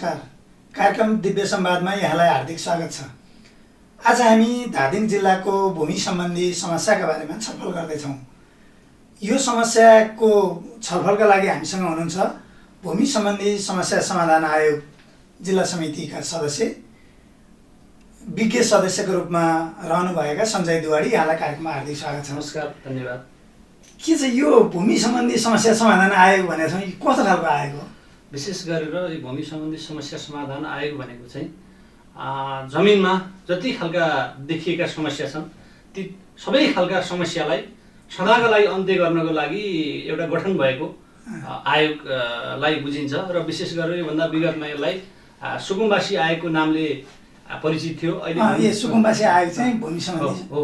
नमस्कार। कार्यक्रम दिव्य संवादमा यहाँलाई हार्दिक स्वागत छ। आज हामी धादिङ जिल्लाको भूमि सम्बन्धी समस्याका बारेमा छलफल गर्दैछौँ। यो समस्याको छलफलका लागि हामीसँग हुनुहुन्छ भूमि सम्बन्धी समस्या समाधान आयोग जिल्ला समितिका सदस्य, विज्ञ सदस्यको रूपमा रहनुभएका सञ्जय दुवाडी। यहाँलाई कार्यक्रममा हार्दिक स्वागत छ। नमस्कार, धन्यवाद। के चाहिँ यो भूमि सम्बन्धी समस्या समाधान आयोग भनेको छ, कस्तो खालको आयोग हो? विशेष गरेर यो भूमि सम्बन्धी समस्या समाधान आयोग भनेको चाहिँ जमिनमा जति खालका देखिएका समस्या छन् ती सबै खालका समस्यालाई सदाका लागि अन्त्य गर्नको लागि एउटा गठन भएको आयोगलाई बुझिन्छ र विशेष गरेर योभन्दा विगतमा यसलाई सुकुम्बासी आयोगको नामले परिचित थियो। अहिले सुकुम्बासी आयोग चाहिँ भूमि सम्बन्धी हो,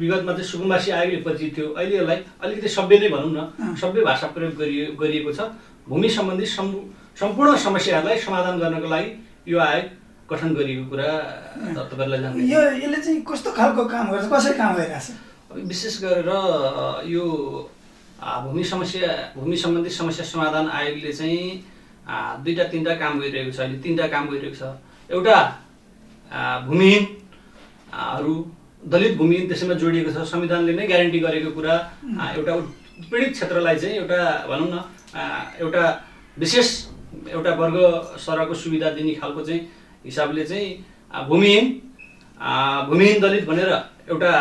विगतमा चाहिँ सुकुम्बासी आयोगले परिचित थियो। अहिले यसलाई अलिकति सभ्य नै भनौँ न, सभ्य भाषा प्रयोग गरिएको छ। भूमि सम्बन्धी सम्पूर्ण समस्याहरूलाई समाधान गर्नको लागि यो आयोग गठन गरिएको कुरा तपाईँलाई जान्नु। यसले चाहिँ कस्तो खालको काम गर्छ, कसरी काम गरिरहेछ? विशेष गरेर यो भूमि सम्बन्धी समस्या समाधान आयोगले चाहिँ दुईटा तिनवटा काम गरिरहेको छ। अहिले तिनवटा काम गरिरहेको छ। एउटा भूमिहीनहरू, दलित भूमिहीन त्यसैमा जोडिएको छ। संविधानले नै ग्यारेन्टी गरेको कुरा एउटा उत्पीडित क्षेत्रलाई चाहिँ एउटा भनौँ न एउटा विशेष एउटा वर्ग सरहको सुविधा दिने खालको चाहिँ हिसाबले चाहिँ भूमिहीन दलित भनेर एउटा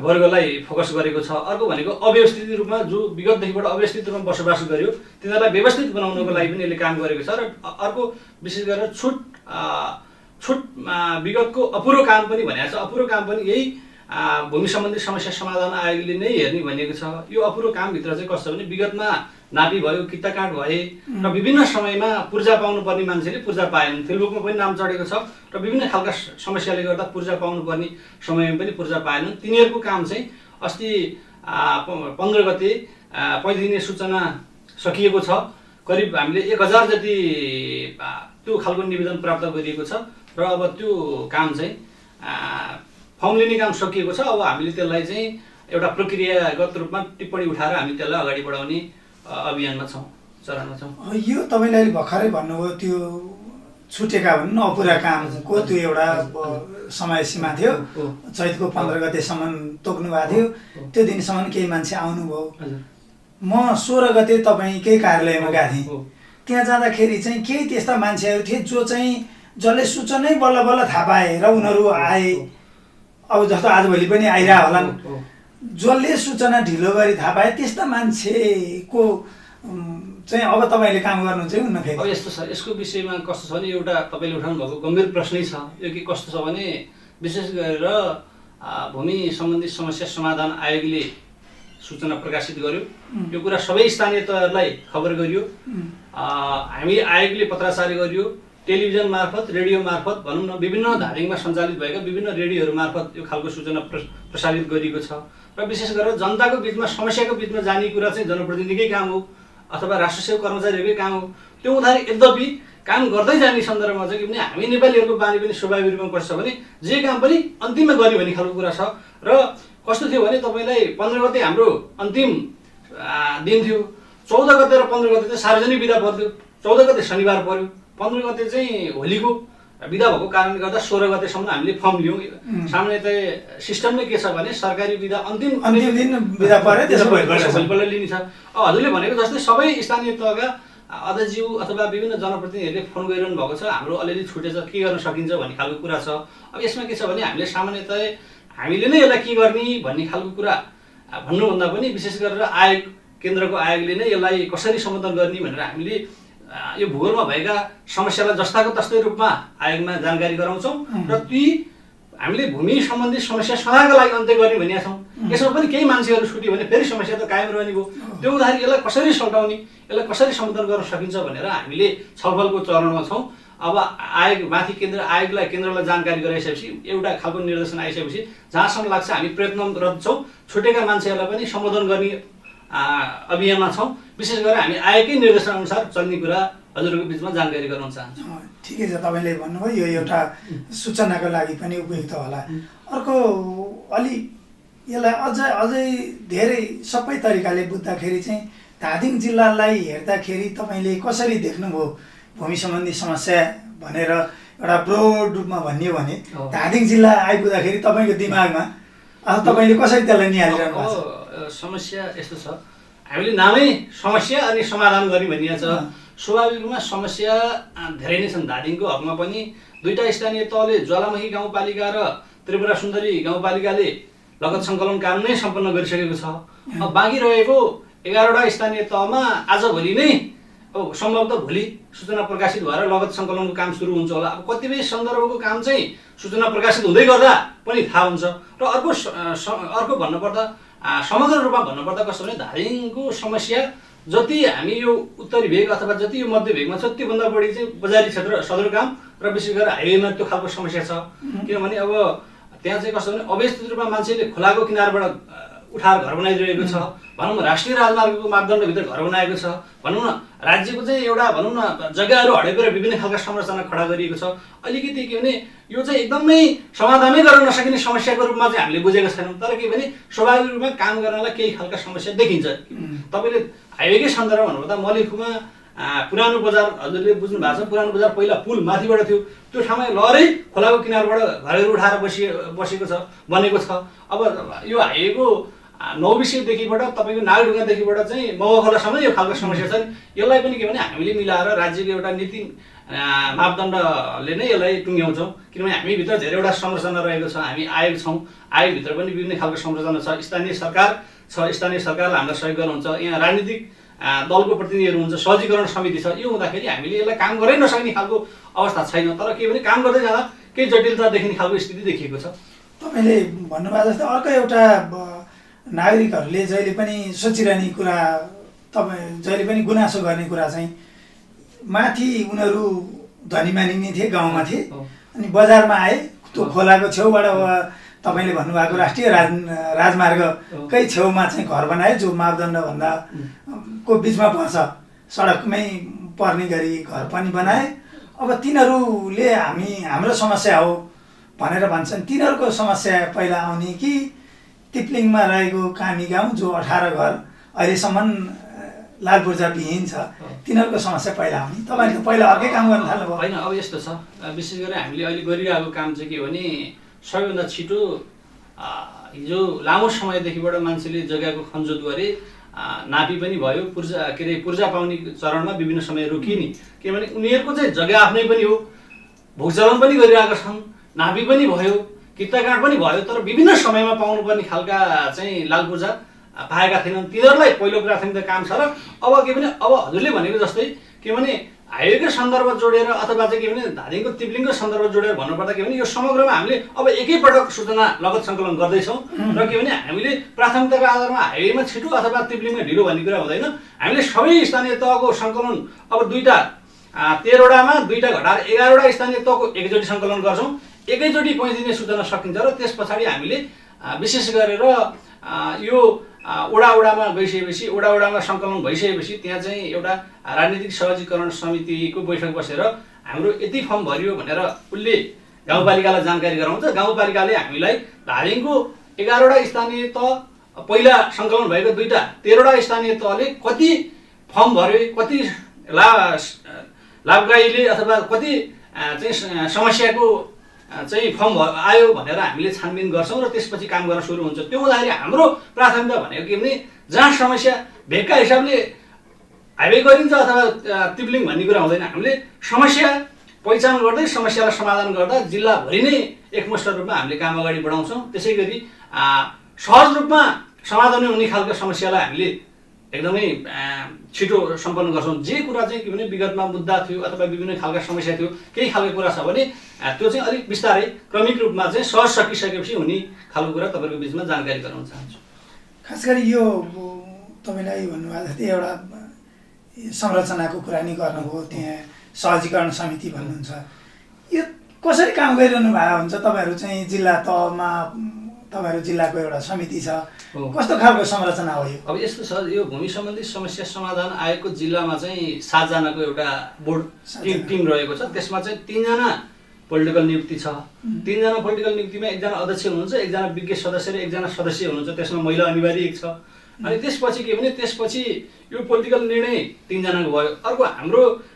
वर्गलाई फोकस गरेको छ। अर्को भनेको अव्यवस्थित रूपमा जो विगतदेखिबाट अव्यवस्थित रूपमा बसोबास गर्यो तिनीहरूलाई व्यवस्थित बनाउनको लागि पनि यसले काम गरेको छ। र अर्को विशेष गरेर छुट विगतको अपुरो काम पनि भनेको छ। अपुरो काम पनि यही भूमि सम्बन्धी समस्या समाधान आयोगले नै हेर्ने भनेको छ। यो अपुरो कामभित्र चाहिँ कस्तो भने विगतमा नापी भयो, किताकाट भए र विभिन्न समयमा पूर्जा पाउनुपर्ने मान्छेले पूर्जा पाएनन्। फिल्बुकमा पनि नाम चढेको छ र विभिन्न खालका समस्याले गर्दा पूर्जा पाउनुपर्ने समयमा पनि पूर्जा पाएनन्। तिनीहरूको काम चाहिँ अस्ति 15 गते 35 दिने सूचना सकिएको छ। करिब हामीले 1000 जति त्यो खालको निवेदन प्राप्त गरिएको छ र अब त्यो काम चाहिँ फर्म लिने काम सकिएको छ। अब हामीले त्यसलाई चाहिँ एउटा प्रक्रियागत रूपमा टिप्पणी उठाएर हामी त्यसलाई अगाडि बढाउने अभियानमा छौँ, चरणमा छौँ। यो तपाईँले अहिले भर्खरै भन्नुभयो त्यो छुटेका भनौँ न अपुरा कामको त्यो एउटा समय सीमा थियो, चैतको 15 गतेसम्म तोक्नु भएको थियो। त्यो दिनसम्म केही मान्छे आउनुभयो। म 16 गते तपाईँकै कार्यालयमा गएको थिएँ। त्यहाँ जाँदाखेरि चाहिँ केही त्यस्ता मान्छेहरू थिए जसले सूचनै बल्ल बल्ल थाहा पाए र उनीहरू आए। अब जस्तो आजभोलि पनि आइरह होलान्। जसले सूचना ढिलो गरी थाहा पाए त्यस्ता मान्छेको चाहिँ अब तपाईँले काम गर्नु चाहिँ हुन्न। फेरि अब यस्तो छ, यसको विषयमा कस्तो छ भने एउटा तपाईँले उठाउनु भएको गम्भीर प्रश्नै छ। यो के कस्तो छ भने विशेष गरेर भूमि सम्बन्धी समस्या समाधान आयोगले सूचना प्रकाशित गर्यो। यो कुरा सबै स्थानीय तहहरूलाई खबर गरियो। हामी आयोगले पत्राचार गरियो, टेलिभिजन मार्फत, रेडियो मार्फत भनौँ न, विभिन्न धादिङमा सञ्चालित भएका विभिन्न रेडियोहरू मार्फत यो खालको सूचना प्रसारित गरिएको छ। र विशेष गरेर जनताको बिचमा, समस्याको बिचमा जाने कुरा चाहिँ जनप्रतिनिधिकै काम हो अथवा राष्ट्र सेवक कर्मचारीहरूकै काम हो। त्यो हुँदाखेरि यद्यपि काम गर्दै जाने सन्दर्भमा चाहिँ किनभने हामी नेपालीहरूको बानी पनि स्वाभाविक रूपमा कस्तो छ भने जे काम पनि अन्तिममा गर्ने भन्ने खालको कुरा छ। र कस्तो थियो भने तपाईँलाई 15 गते हाम्रो अन्तिम दिन थियो। 14 गते र 15 गते चाहिँ सार्वजनिक बिदा पर्थ्यो। 14 गते शनिबार पर्यो। 15 गते चाहिँ होलीको बिदा भएको कारणले गर्दा 16 गतेसम्म हामीले फर्म लियौँ। सामान्यतः सिस्टम नै के छ भने सरकारी बिदा अन्तिम दिन बिदा पर्यो, त्यसो भोलिपल्ट लिने छ। हजुरले भनेको जस्तै सबै स्थानीय तहका अध्यक्षज्यू अथवा विभिन्न जनप्रतिनिधिहरूले फोन गरिरहनु भएको छ, हाम्रो अलिअलि छुटेछ, के गर्न सकिन्छ भन्ने खालको कुरा छ। अब यसमा के छ भने हामीले सामान्यतः हामीले नै यसलाई के गर्ने भन्ने खालको कुरा भन्नुभन्दा पनि विशेष गरेर आयोग, केन्द्रको आयोगले नै यसलाई कसरी सम्बोधन गर्ने भनेर हामीले यो भूगोलमा भएका समस्यालाई जस्ताको तस्तै रूपमा आयोगमा जानकारी गराउँछौँ र ती हामीले भूमि सम्बन्धी समस्या सदाका लागि अन्त्य गर्ने भनिएका छौँ। यसमा पनि केही मान्छेहरू छुट्यो भने फेरि समस्या त कायम रहने भयो। त्यो हुँदाखेरि यसलाई कसरी सल्टाउने, यसलाई कसरी सम्बोधन गर्न सकिन्छ भनेर हामीले छलफलको चरणमा छौँ। अब आयोग माथि आयोगलाई, केन्द्रलाई जानकारी गराइसकेपछि एउटा खालको निर्देशन आइसकेपछि जहाँसम्म लाग्छ हामी प्रयत्नरत छौँ छुटेका मान्छेहरूलाई पनि सम्बोधन गर्ने अभियानमा छौँ। विशेष गरेर हामी आयोगकै निर्देशन अनुसार चल्ने कुरा हजुरहरूको बिचमा जानकारी गराउन चाहन्छु। ठिकै छ, तपाईँले भन्नुभयो यो एउटा सूचनाको लागि पनि उपयुक्त होला। अर्को अलि यसलाई अझै धेरै सबै तरिकाले बुझ्दाखेरि चाहिँ धादिङ जिल्लालाई हेर्दाखेरि तपाईँले कसरी देख्नुभयो? भूमि सम्बन्धी समस्या भनेर एउटा ब्रोड रूपमा भनियो भने धादिङ जिल्ला आइपुग्दाखेरि तपाईँको दिमागमा अथवा तपाईँले कसरी त्यसलाई निहालिरहनु भएको छ? समस्या यस्तो छ, हामीले नामै समस्या अनि समाधान गर्ने भनिएको छ। स्वाभाविक रूपमा समस्या धेरै नै छन्। धादिङको हकमा पनि 2टा स्थानीय तहले ज्वालामुखी गाउँपालिका र त्रिपुरा सुन्दरी गाउँपालिकाले लगत सङ्कलन काम नै सम्पन्न गरिसकेको छ। अब बाँकी रहेको 11वटा स्थानीय तहमा आजभोलि नै सम्भवतः भोलि सूचना प्रकाशित भएर लगत सङ्कलनको काम सुरु हुन्छ होला। अब कतिपय सन्दर्भको काम चाहिँ सूचना प्रकाशित हुँदै गर्दा पनि थाहा हुन्छ। र अर्को भन्नुपर्दा समग्र रूपमा भन्नुपर्दा कस्तो भने धादिङको समस्या जति हामी यो उत्तरी भेग अथवा जति यो मध्य भेगमा छ त्योभन्दा बढी चाहिँ बजारी क्षेत्र सदरमुकाम र विशेष गरेर हाइवेमा त्यो खालको समस्या छ। किनभने अब त्यहाँ चाहिँ कस्तो भने अव्यवस्थित रूपमा मान्छेले खोलाको किनारबाट उठाएर घर बनाइरहेको छ। भनौँ न राष्ट्रिय राजमार्गको मापदण्डभित्र घर बनाएको छ। भनौँ न राज्यको चाहिँ एउटा भनौँ न जग्गाहरू हडेर विभिन्न खालका संरचना खडा गरिएको छ। अलिकति के भने यो चाहिँ एकदमै समाधानै गर्न नसकिने समस्याको रूपमा चाहिँ हामीले बुझेको छैनौँ। तर के भने स्वाभाविक रूपमा काम गर्नलाई केही खालका समस्या देखिन्छ। तपाईँले हाइवेकै सन्दर्भ भन्नुपर्दा मलिखुमा पुरानो बजार हजुरले बुझ्नु भएको छ, पुरानो बजार पहिला पुल माथिबाट थियो, त्यो ठाउँमा लहरै खोलाको किनारबाट घरहरू उठाएर बसेको छ, बनेको छ। अब यो हाइवेको 9 विषयदेखिबाट तपाईँको नागढुङ्गादेखिबाट चाहिँ मगखोलासम्म यो खालको समस्या छ। यसलाई पनि के भने हामीले मिलाएर राज्यको एउटा नीति मापदण्डले नै यसलाई टुङ्ग्याउँछौँ। किनभने हामीभित्र धेरैवटा संरचना रहेको छ। हामी आयोग छौँ, आयोगभित्र पनि विभिन्न खालको संरचना छ। स्थानीय सरकार छ, स्थानीय सरकारले हामीलाई सहयोग गर्नुहुन्छ। यहाँ राजनीतिक दलको प्रतिनिधिहरू हुन्छ, सहजीकरण समिति छ। यो हुँदाखेरि हामीले यसलाई काम गरै नसक्ने खालको अवस्था छैन। तर के भने काम गर्दै जाँदा केही जटिलता देखिने खालको स्थिति देखिएको छ। तपाईँले भन्नुभएको जस्तै अर्को एउटा नागरिकहरूले जहिले पनि सोचिरहने कुरा, तपाईँ जहिले पनि गुनासो गर्ने कुरा चाहिँ माथि उनीहरू धनी मानिने थिए, गाउँमा थिए, अनि बजारमा आए, त्यो खोलाको छेउबाट तपाईँले भन्नुभएको राष्ट्रिय राजमार्गकै छेउमा चाहिँ घर बनाए, जो मापदण्डभन्दा को बिचमा पर्छ, सडकमै पर्ने गरी घर पनि बनाए। अब तिनीहरूले हाम्रो समस्या हो भनेर भन्छन्। तिनीहरूको समस्या पहिला आउने कि तिप्लिङमा रहेको कामी गाउँ जो 18 घर अहिलेसम्म लालपूर्जा विहीन छ, तिनीहरूको समस्या पहिला आउने? तपाईँले त पहिला अर्कै काम गर्न थाल्नुभयो। होइन, अब यस्तो छ, विशेष गरी हामीले अहिले गरिरहेको काम चाहिँ के भने सबैभन्दा छिटो हिजो लामो समयदेखिबाट मान्छेले जग्गाको खनजोत गरे, नापी पनि भयो, पूर्जा पाउने चरणमा विभिन्न समय रोकिए नि। किनभने उनीहरूको चाहिँ जग्गा आफ्नै पनि हो, भूचलन पनि गरिरहेका छन्, नापी पनि भयो, किताकाट पनि भयो, तर विभिन्न समयमा पाउनुपर्ने खालका चाहिँ लालपूर्जा पाएका थिएनन्। तिनीहरूलाई पहिलो प्राथमिकता काम छ। र अब के भने अब हजुरले भनेको जस्तै के भने हाइवेकै सन्दर्भ जोडेर अथवा चाहिँ के भने धादिङको तिप्लिङको सन्दर्भ जोडेर भन्नुपर्दा के भने यो समग्रमा हामीले अब एकैपटक सूचना लगत सङ्कलन गर्दैछौँ। र के भने हामीले प्राथमिकताको आधारमा हाइवेमा छिटो अथवा तिप्लिङमा ढिलो भन्ने कुरा हुँदैन। हामीले सबै स्थानीय तहको सङ्कलन अब 13वटामा 2टा घटाएर 11वटा स्थानीय तहको एकचोटि सङ्कलन गर्छौँ। एकैचोटि 5 दिने सूचना सकिन्छ। र त्यस पछाडि हामीले विशेष गरेर यो वडामा गइसकेपछि, वडामा सङ्कलन भइसकेपछि त्यहाँ चाहिँ एउटा राजनीतिक सहजीकरण समितिको बैठक बसेर हाम्रो यति फर्म भरियो भनेर उसले गाउँपालिकालाई जानकारी गराउँछ। गाउँपालिकाले हामीलाई धादिङको 11वटा स्थानीय तह पहिला सङ्कलन भएको 2टा 13वटा स्थानीय तहले कति फर्म भर्यो, कति लाभग्राहीले अथवा कति चाहिँ समस्याको चाहिँ फर्म आयो भनेर हामीले छानबिन गर्छौँ र त्यसपछि काम गर्न सुरु हुन्छ। त्यो हुँदाखेरि हाम्रो प्राथमिकता भनेको के भने जहाँ समस्या भेगका हिसाबले हाइवे गरिन्छ अथवा तिप्लिङ भन्ने कुरा हुँदैन। हामीले समस्या पहिचान गर्दै समस्यालाई समाधान गर्दा जिल्लाभरि नै एकमुष्ट रूपमा हामीले काम अगाडि बढाउँछौँ। त्यसै गरी सहज रूपमा समाधान हुने खालको समस्यालाई हामीले एकदमै छिटो सम्पन्न गर्छौँ। जे कुरा चाहिँ के भने विगतमा मुद्दा थियो अथवा विभिन्न खालका समस्या थियो, केही खालको कुरा छ भने त्यो चाहिँ अलिक बिस्तारै क्रमिक रूपमा चाहिँ सहज सकिसकेपछि हुने खालको कुरा तपाईँको बिचमा जानकारी गराउन चाहन्छु। खास गरी यो तपाईँलाई भन्नुभएको जस्तै एउटा संरचनाको कुरा नि गर्नुभयो, त्यहाँ सहजीकरण समिति भन्नुहुन्छ, यो कसरी काम गरिरहनु भएको हुन्छ? तपाईँहरू चाहिँ जिल्ला तहमा तपाईँहरू जिल्लाको एउटा समिति छ, कस्तो खालको संरचना हो यो? अब यस्तो छ, यो भूमि सम्बन्धी समस्या समाधान आयोगको जिल्लामा चाहिँ 7 जनाको एउटा बोर्ड टिम रहेको छ। त्यसमा चाहिँ 3 जना पोलिटिकल नियुक्ति छ। 3 जना पोलिटिकल नियुक्तिमा 1 जना अध्यक्ष हुनुहुन्छ, 1 जना विज्ञ सदस्य र 1 जना सदस्य हुनुहुन्छ। त्यसमा महिला अनिवार्य 1 छ। अनि त्यसपछि के भने त्यसपछि यो पोलिटिकल निर्णय 3 जनाको भयो। अर्को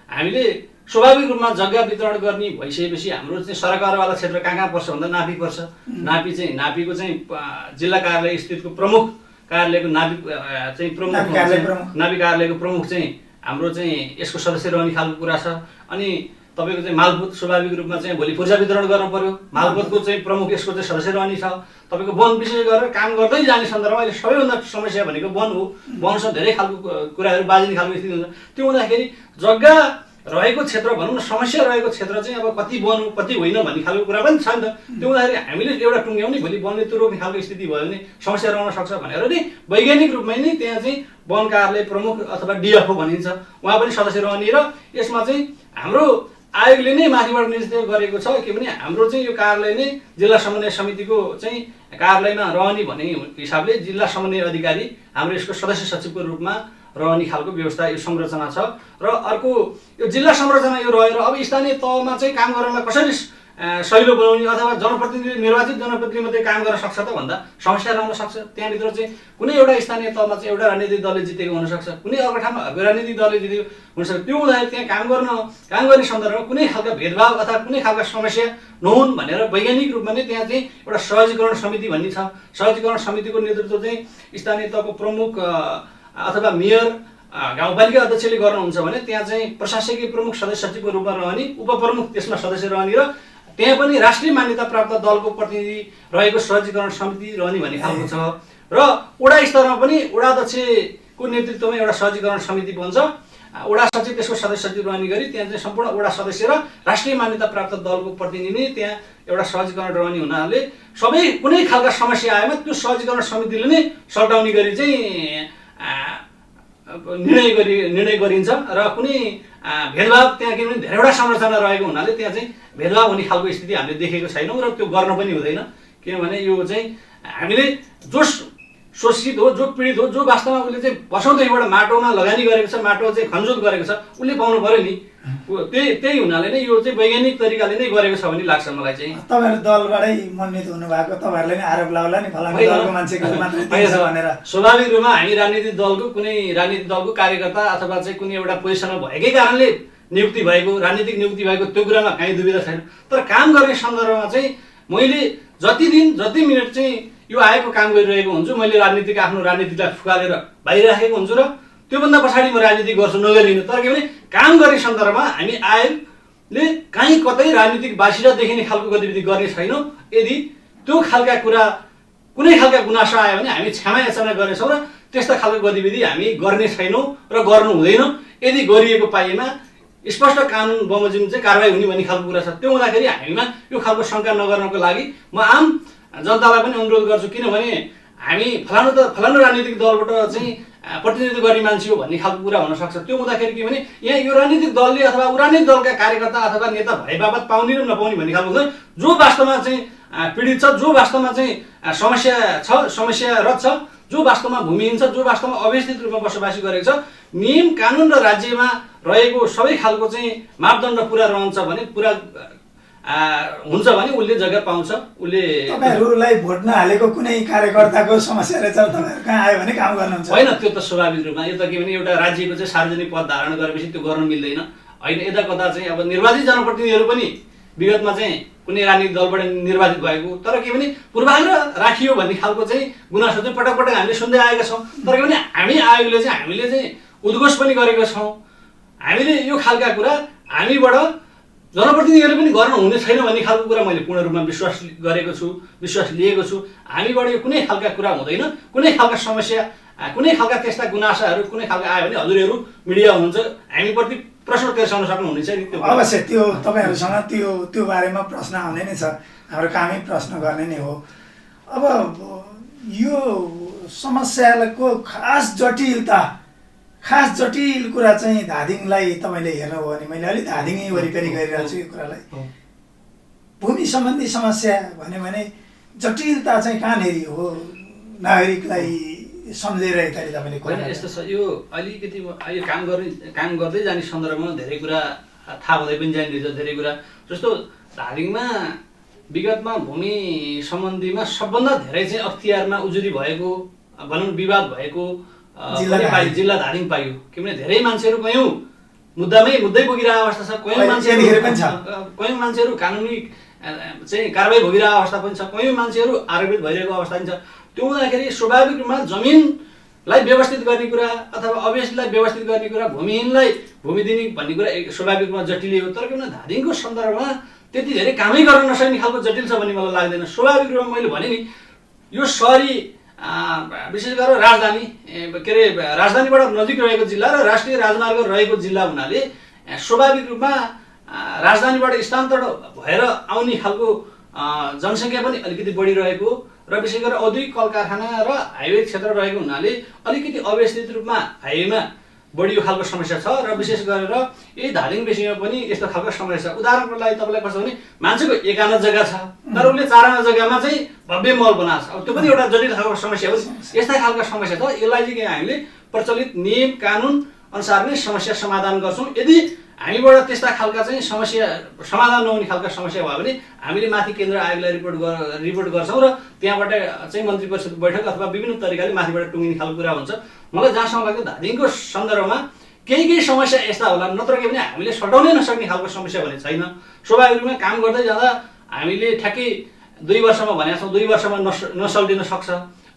हामीले स्वाभाविक रूपमा जग्गा वितरण गर्ने भइसकेपछि हाम्रो चाहिँ सरकारवाला क्षेत्र कहाँ पर्छ भन्दा नापी पर्छ। नापीको चाहिँ जिल्ला कार्यालय स्थितको प्रमुख कार्यालयको नापी कार्यालयको प्रमुख चाहिँ हाम्रो चाहिँ यसको सदस्य रहने खालको कुरा छ। अनि तपाईँको चाहिँ मालपोत स्वाभाविक रूपमा चाहिँ भोलि पूर्जा वितरण गर्नु पर्यो, मालपोतको चाहिँ प्रमुख यसको चाहिँ सदस्य रहने छ। तपाईँको वन विशेष गरेर काम गर्दै जाने सन्दर्भमा अहिले सबैभन्दा समस्या भनेको वन हो। वनसँग धेरै खालको कुराहरू बाजिने खालको स्थिति हुन्छ। त्यो हुँदाखेरि जग्गा रहेको क्षेत्र भनौँ न, समस्या रहेको क्षेत्र चाहिँ अब कति वन हो कति होइन भन्ने खालको कुरा पनि छ नि त। त्यो हुँदाखेरि हामीले एउटा टुङ्ग्याउने भोलि वनले त्यो रोक्ने खालको स्थिति भयो भने समस्या रहन सक्छ भनेर नि वैज्ञानिक रूपमै नै त्यहाँ चाहिँ वन कार्यालय प्रमुख अथवा डिएफओ भनिन्छ, उहाँ पनि सदस्य रहने। र यसमा चाहिँ हाम्रो आयोगले नै माथिबाट निर्देश गरेको छ के भने हाम्रो चाहिँ यो कार्यालय नै जिल्ला समन्वय समितिको चाहिँ कार्यालयमा रहने भन्ने हिसाबले जिल्ला समन्वय अधिकारी हाम्रो यसको सदस्य सचिवको रूपमा रहने खालको व्यवस्था यो संरचना छ। र अर्को यो जिल्ला संरचना यो रहेर अब स्थानीय तहमा चाहिँ काम गर्नलाई कसरी सहिलो बनाउने अथवा जनप्रतिनिधि निर्वाचित जनप्रतिनिधि मात्रै काम गर्न सक्छ त भन्दा समस्या रहन सक्छ। त्यहाँभित्र चाहिँ कुनै एउटा स्थानीय तहमा चाहिँ एउटा राजनीतिक दलले जितेको हुनसक्छ, कुनै अर्को ठाउँमा अर्को राजनीतिक दलले जितेको हुनसक्छ। त्यो हुँदाखेरि त्यहाँ काम गर्ने सन्दर्भमा कुनै खालका भेदभाव अथवा कुनै खालका समस्या नहुन् भनेर वैज्ञानिक रूपमा नै त्यहाँ चाहिँ एउटा सहजीकरण समिति भन्ने छ। सहजीकरण समितिको नेतृत्व चाहिँ स्थानीय तहको प्रमुख अथवा मेयर गाउँपालिका अध्यक्षले गर्नुहुन्छ भने त्यहाँ चाहिँ प्रशासकीय प्रमुख सदस्य सचिवको रूपमा रहने, उपप्रमुख त्यसमा सदस्य रहने र त्यहाँ पनि राष्ट्रिय मान्यता प्राप्त दलको प्रतिनिधि रहेको सहजीकरण समिति रहने भन्ने खालको छ। र वडा स्तरमा पनि वडा अध्यक्षको नेतृत्वमा एउटा सहजीकरण समिति बन्छ। वडा सचिव त्यसको सदस्य सचिव रहने गरी त्यहाँ चाहिँ सम्पूर्ण वडा सदस्य र राष्ट्रिय मान्यता प्राप्त दलको प्रतिनिधि नै त्यहाँ एउटा सहजीकरण रहने हुनाले सबै कुनै खालका समस्या आएमा त्यो सहजीकरण समितिले नै सल्टाउने गरी चाहिँ निर्णय गरिन्छ। र कुनै भेदभाव त्यहाँ के भने धेरैवटा संरचना रहेको हुनाले त्यहाँ चाहिँ भेदभाव हुने खालको स्थिति हामीले देखेको छैनौँ र त्यो गर्न पनि हुँदैन। किनभने यो चाहिँ हामीले जो शोषित हो, जो पीडित हो, जो वास्तवमा उसले चाहिँ वर्षौँदेखिबाट माटोमा लगानी गरेको छ, माटो चाहिँ खनजोत गरेको छ, उसले पाउनु पर्यो नि। त्यही हुनाले नै यो चाहिँ वैज्ञानिक तरिकाले नै गरेको छ भन्ने लाग्छ मलाई चाहिँ। तपाईँहरू दलबाटै मनोनित हुनुभएको, तपाईँहरूले नै आरोप लाउला नि फलाना दलको मान्छेको मात्रै दिन्छ भनेर। स्वाभाविक रूपमा हामी राजनीतिक दलको कार्यकर्ता अथवा चाहिँ कुनै एउटा पोजिसनमा भएकै कारणले नियुक्ति भएको, राजनीतिक नियुक्ति भएको त्यो कुरामा कहीँ दुविधा छैन। तर काम गर्ने सन्दर्भमा चाहिँ मैले जति दिन जति मिनट चाहिँ यो आएको काम गरिरहेको हुन्छु, मैले आफ्नो राजनीतिलाई फुकालेर बाहिर राखेको हुन्छु र त्योभन्दा पछाडि म राजनीति गर्छु नगरिनु। तर के भने काम गर्ने सन्दर्भमा हामी आयोगले कहीँ कतै राजनीतिक बासिरा देखिने खालको गतिविधि गर्ने छैनौँ। यदि त्यो खालका कुरा कुनै खालका गुनासो आयो भने हामी क्षमा याचना गर्नेछौँ र त्यस्ता खालको गतिविधि हामी गर्ने छैनौँ र गर्नु हुँदैन। यदि गरिएको पाइएमा स्पष्ट कानुन बमोजिम चाहिँ कारवाही हुने भन्ने खालको कुरा छ। त्यो हुँदाखेरि हामीमा यो खालको शङ्का नगर्नको लागि म आम जनतालाई पनि अनुरोध गर्छु। किनभने हामी फलानु राजनीतिक दलबाट चाहिँ प्रतिनिधित्व गर्ने मान्छे हो भन्ने खालको कुरा हुनसक्छ। त्यो हुँदाखेरि के भने यहाँ यो राजनीतिक दलले अथवा राजनीतिक दलका कार्यकर्ता अथवा नेता भए बापत पाउने र नपाउने भन्ने खालको हुन्छ। जो वास्तवमा चाहिँ पीडित छ, जो वास्तवमा चाहिँ समस्यारत छ, जो वास्तवमा भूमिहीन छ, जो वास्तवमा अव्यवस्थित रूपमा बसोबासी गरेको छ, नियम कानुन र राज्यमा रहेको सबै खालको चाहिँ मापदण्ड पुरा रहन्छ भने पुरा हुन्छ भने उसले जग्गा पाउँछ। उसले तपाईँहरूलाई भोट नहालेको कुनै कार्यकर्ताको समस्या रहेछ तपाईँहरू कहाँ आयो भने काम गर्नुहुन्छ? होइन, त्यो त स्वाभाविक रूपमा यो त के भने एउटा राज्यको चाहिँ सार्वजनिक पद धारण गरेपछि त्यो गर्नु मिल्दैन। होइन, यता कता चाहिँ अब निर्वाचित जनप्रतिनिधिहरू पनि विगतमा चाहिँ कुनै राजनीतिक दलबाट निर्वाचित भएको, तर के भने पूर्वाग्रह राखियो भन्ने खालको चाहिँ गुनासो चाहिँ पटक पटक हामीले सुन्दै आएका छौँ। तर के भने हामीले चाहिँ उद्घोष पनि गरेका छौँ। हामीले यो खालका कुरा हामीबाट जनप्रतिनिधिहरूले पनि गर्न हुने छैन भन्ने खालको कुरा मैले पूर्ण रूपमा विश्वास लिएको छु। हामीबाट यो कुनै खालका कुरा हुँदैन। कुनै खालका समस्या, कुनै खालका त्यस्ता गुनासाहरू कुनै खालका आयो भने हजुरहरू मिडिया हुनुहुन्छ, हामीप्रति प्रश्न तेर्साउन सक्नुहुनेछ नि। अवश्य त्यो तपाईँहरूसँग त्यो बारेमा प्रश्न आउने नै छ। हाम्रो कामै प्रश्न गर्ने नै हो। अब यो समस्याको खास जटिल कुरा चाहिँ धादिङलाई तपाईँले हेर्नुभयो भने मैले अलिक धादिङै वरिपरि गरिरहेको छु। यो कुरालाई भूमि सम्बन्धी समस्या भन्यो भने जटिलता चाहिँ कहाँनिर हो नागरिकलाई सम्झेर यताले तपाईँले होइन, यस्तो छ। यो अलिकति यो काम गर्दै जाने सन्दर्भमा धेरै कुरा थाहा हुँदै पनि जानिन्छ। धेरै कुरा जस्तो धादिङमा विगतमा भूमि सम्बन्धीमा सबभन्दा धेरै चाहिँ अख्तियारमा उजुरी भएको भनौँ विवाद भएको जिल्ला धादिङ पाइयो। किनभने धेरै मान्छेहरू गयौँ, मुद्दै पुगिरहेको अवस्था छ। यतिखेर पनि छ। कयौँ मान्छेहरू कानुनी चाहिँ कारबाही भोगिरहेको अवस्था पनि छ, कयौँ मान्छेहरू आरोपित भइरहेको अवस्था पनि छ। त्यो हुँदाखेरि स्वाभाविक रूपमा जमिनलाई व्यवस्थित गर्ने कुरा अथवा अवेशलाई व्यवस्थित गर्ने कुरा, भूमिहीनलाई भूमि दिने भन्ने कुरा स्वाभाविक रूपमा जटिलै हो। तर किन धादिङको सन्दर्भमा त्यति धेरै कामै गर्न नसक्ने खालको जटिल छ भन्ने मलाई लाग्दैन। स्वाभाविक रूपमा मैले भने नि यो सहरी विशेष गरेर राजधानी के अरे राजधानीबाट नजिक रहेको जिल्ला र राष्ट्रिय राजमार्ग रहेको जिल्ला हुनाले स्वाभाविक रूपमा राजधानीबाट स्थानान्तरण भएर आउने खालको जनसङ्ख्या पनि अलिकति बढिरहेको र विशेष गरेर औद्योगिक कल कारखाना र हाइवे क्षेत्र रहेको हुनाले अलिकति अव्यवस्थित रूपमा हाइवेमा बढी यो खालको समस्या छ। र विशेष गरेर यही धादिङ बेसीमा पनि यस्तो खालको समस्या छ। उदाहरणको लागि तपाईँलाई कस्तो भने मान्छेको 51 जग्गा छ तर उसले 4 आना जग्गामा चाहिँ भव्य मल बनाएको छ। अब त्यो पनि एउटा जटिल खालको समस्या हो। यस्ता खालको समस्या छ। यसलाई चाहिँ हामीले प्रचलित नियम कानुन अनुसार नै समस्या समाधान गर्छौँ। यदि हामीबाट त्यस्ता खालका चाहिँ समस्या समाधान नहुने खालका समस्या भयो भने हामीले माथि केन्द्र आयोगलाई रिपोर्ट गर्छौँ र त्यहाँबाट चाहिँ मन्त्री परिषद बैठक अथवा विभिन्न तरिकाले माथिबाट टुङ्गिने खालको कुरा हुन्छ। मलाई जहाँसम्म लाग्यो धादिङको सन्दर्भमा केही समस्या यस्ता होला, नत्र के भने हामीले सटाउनै नसक्ने खालको समस्या भने छैन। स्वाभाविक रूपमा काम गर्दै जाँदा हामीले ठ्याक्कै 2 वर्षमा भनेका छौँ 2 वर्षमा नसल्टिन सक्छ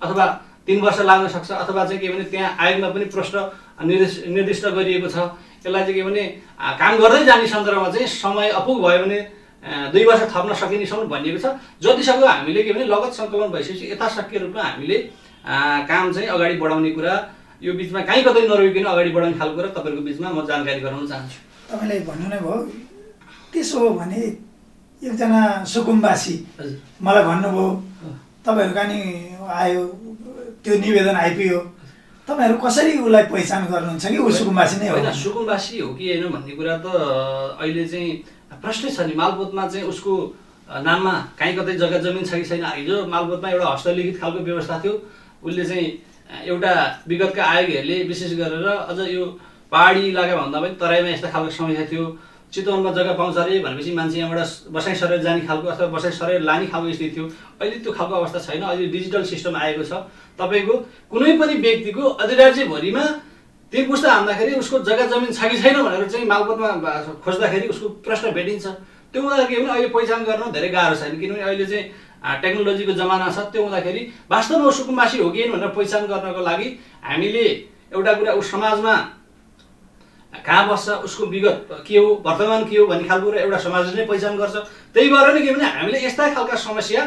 अथवा 3 वर्ष लाग्न सक्छ अथवा चाहिँ के भने त्यहाँ आयोगमा पनि प्रश्न निर्दिष्ट गरिएको छ। यसलाई चाहिँ के भने काम गर्दै जाने सन्दर्भमा चाहिँ समय अपुग भयो भने 2 वर्ष थप्न सकिनेसम्म भनिएको छ। जतिसक्दो हामीले के भने लगत सङ्कलन भइसकेपछि यथाशक्य रूपमा हामीले काम चाहिँ अगाडि बढाउने कुरा यो बिचमा कहीँ कतै नरोकिकन अगाडि बढाउने खालको कुरा तपाईँहरूको बिचमा म जानकारी गराउन चाहन्छु। तपाईँले भन्नु नै भयो। त्यसो हो भने एकजना सुकुम्बासी मलाई भन्नुभयो तपाईँहरू कहाँ नि आयो त्यो निवेदन आइपुग्यो, तपाईँहरू कसरी उसलाई पहिचान गर्नुहुन्छ कि ऊ सुकुम्बासी नै हो? होइन, सुकुम्बासी हो कि होइन भन्ने कुरा त अहिले चाहिँ प्रश्नै छ नि। मालपोतमा चाहिँ उसको नाममा कहीँ कतै जग्गा जमिन छ कि छैन? हिजो मालपोतमा एउटा हस्तलिखित खालको व्यवस्था थियो। उसले चाहिँ एउटा विगतका आयोगहरूले विशेष गरेर अझ यो पहाडी इलाका भन्दा पनि तराईमा यस्ता खालको समस्या थियो। चितवनमा जग्गा पाउँछ अरे भनेपछि मान्छे यहाँबाट बसाइ सरेर जाने खालको अथवा बसाइ सरेर लाने खालको स्थिति थियो। अहिले त्यो खालको अवस्था छैन। अहिले डिजिटल सिस्टम आएको छ। तपाईँको कुनै पनि व्यक्तिको अधिराज्यभरिमा 3 पुस्ता हान्दाखेरि उसको जग्गा जमिन छ कि छैन भनेर चाहिँ मालपोतमा खोज्दाखेरि उसको प्रश्न भेटिन्छ। त्यो हुँदाखेरि पनि अहिले पहिचान गर्न धेरै गाह्रो छैन, किनभने अहिले चाहिँ टेक्नोलोजीको जमाना छ। त्यो हुँदाखेरि वास्तवमा सुकुम्बासी हो कि भनेर पहिचान गर्नको लागि हामीले एउटा कुरा उस समाजमा कहाँ बस्छ, उसको विगत के हो, वर्तमान के हो भन्ने खालको कुरा एउटा समाजले नै पहिचान गर्छ। त्यही भएर नै के भने हामीले यस्ता खालका समस्या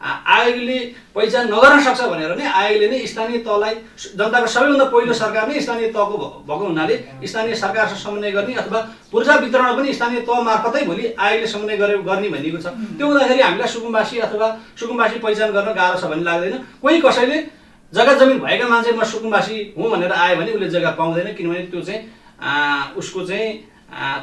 आयोगले पहिचान नगर्न सक्छ भनेर नै आयोगले नै स्थानीय तहलाई, जनताको सबैभन्दा पहिलो सरकार नै स्थानीय तहको भएको हुनाले स्थानीय सरकारसँग समन्वय गर्ने अथवा पूर्जा वितरण पनि स्थानीय तह मार्फतै भोलि आयोगले समन्वय गर्ने भनिएको छ। त्यो हुँदाखेरि हामीलाई सुकुम्बासी अथवा सुकुम्बासी पहिचान गर्न गाह्रो छ भन्ने लाग्दैन। कोही कसैले जग्गा जमिन भएका मान्छे म सुकुम्बासी हुँ भनेर आयो भने उसले जग्गा पाउँदैन, किनभने त्यो चाहिँ उसको चाहिँ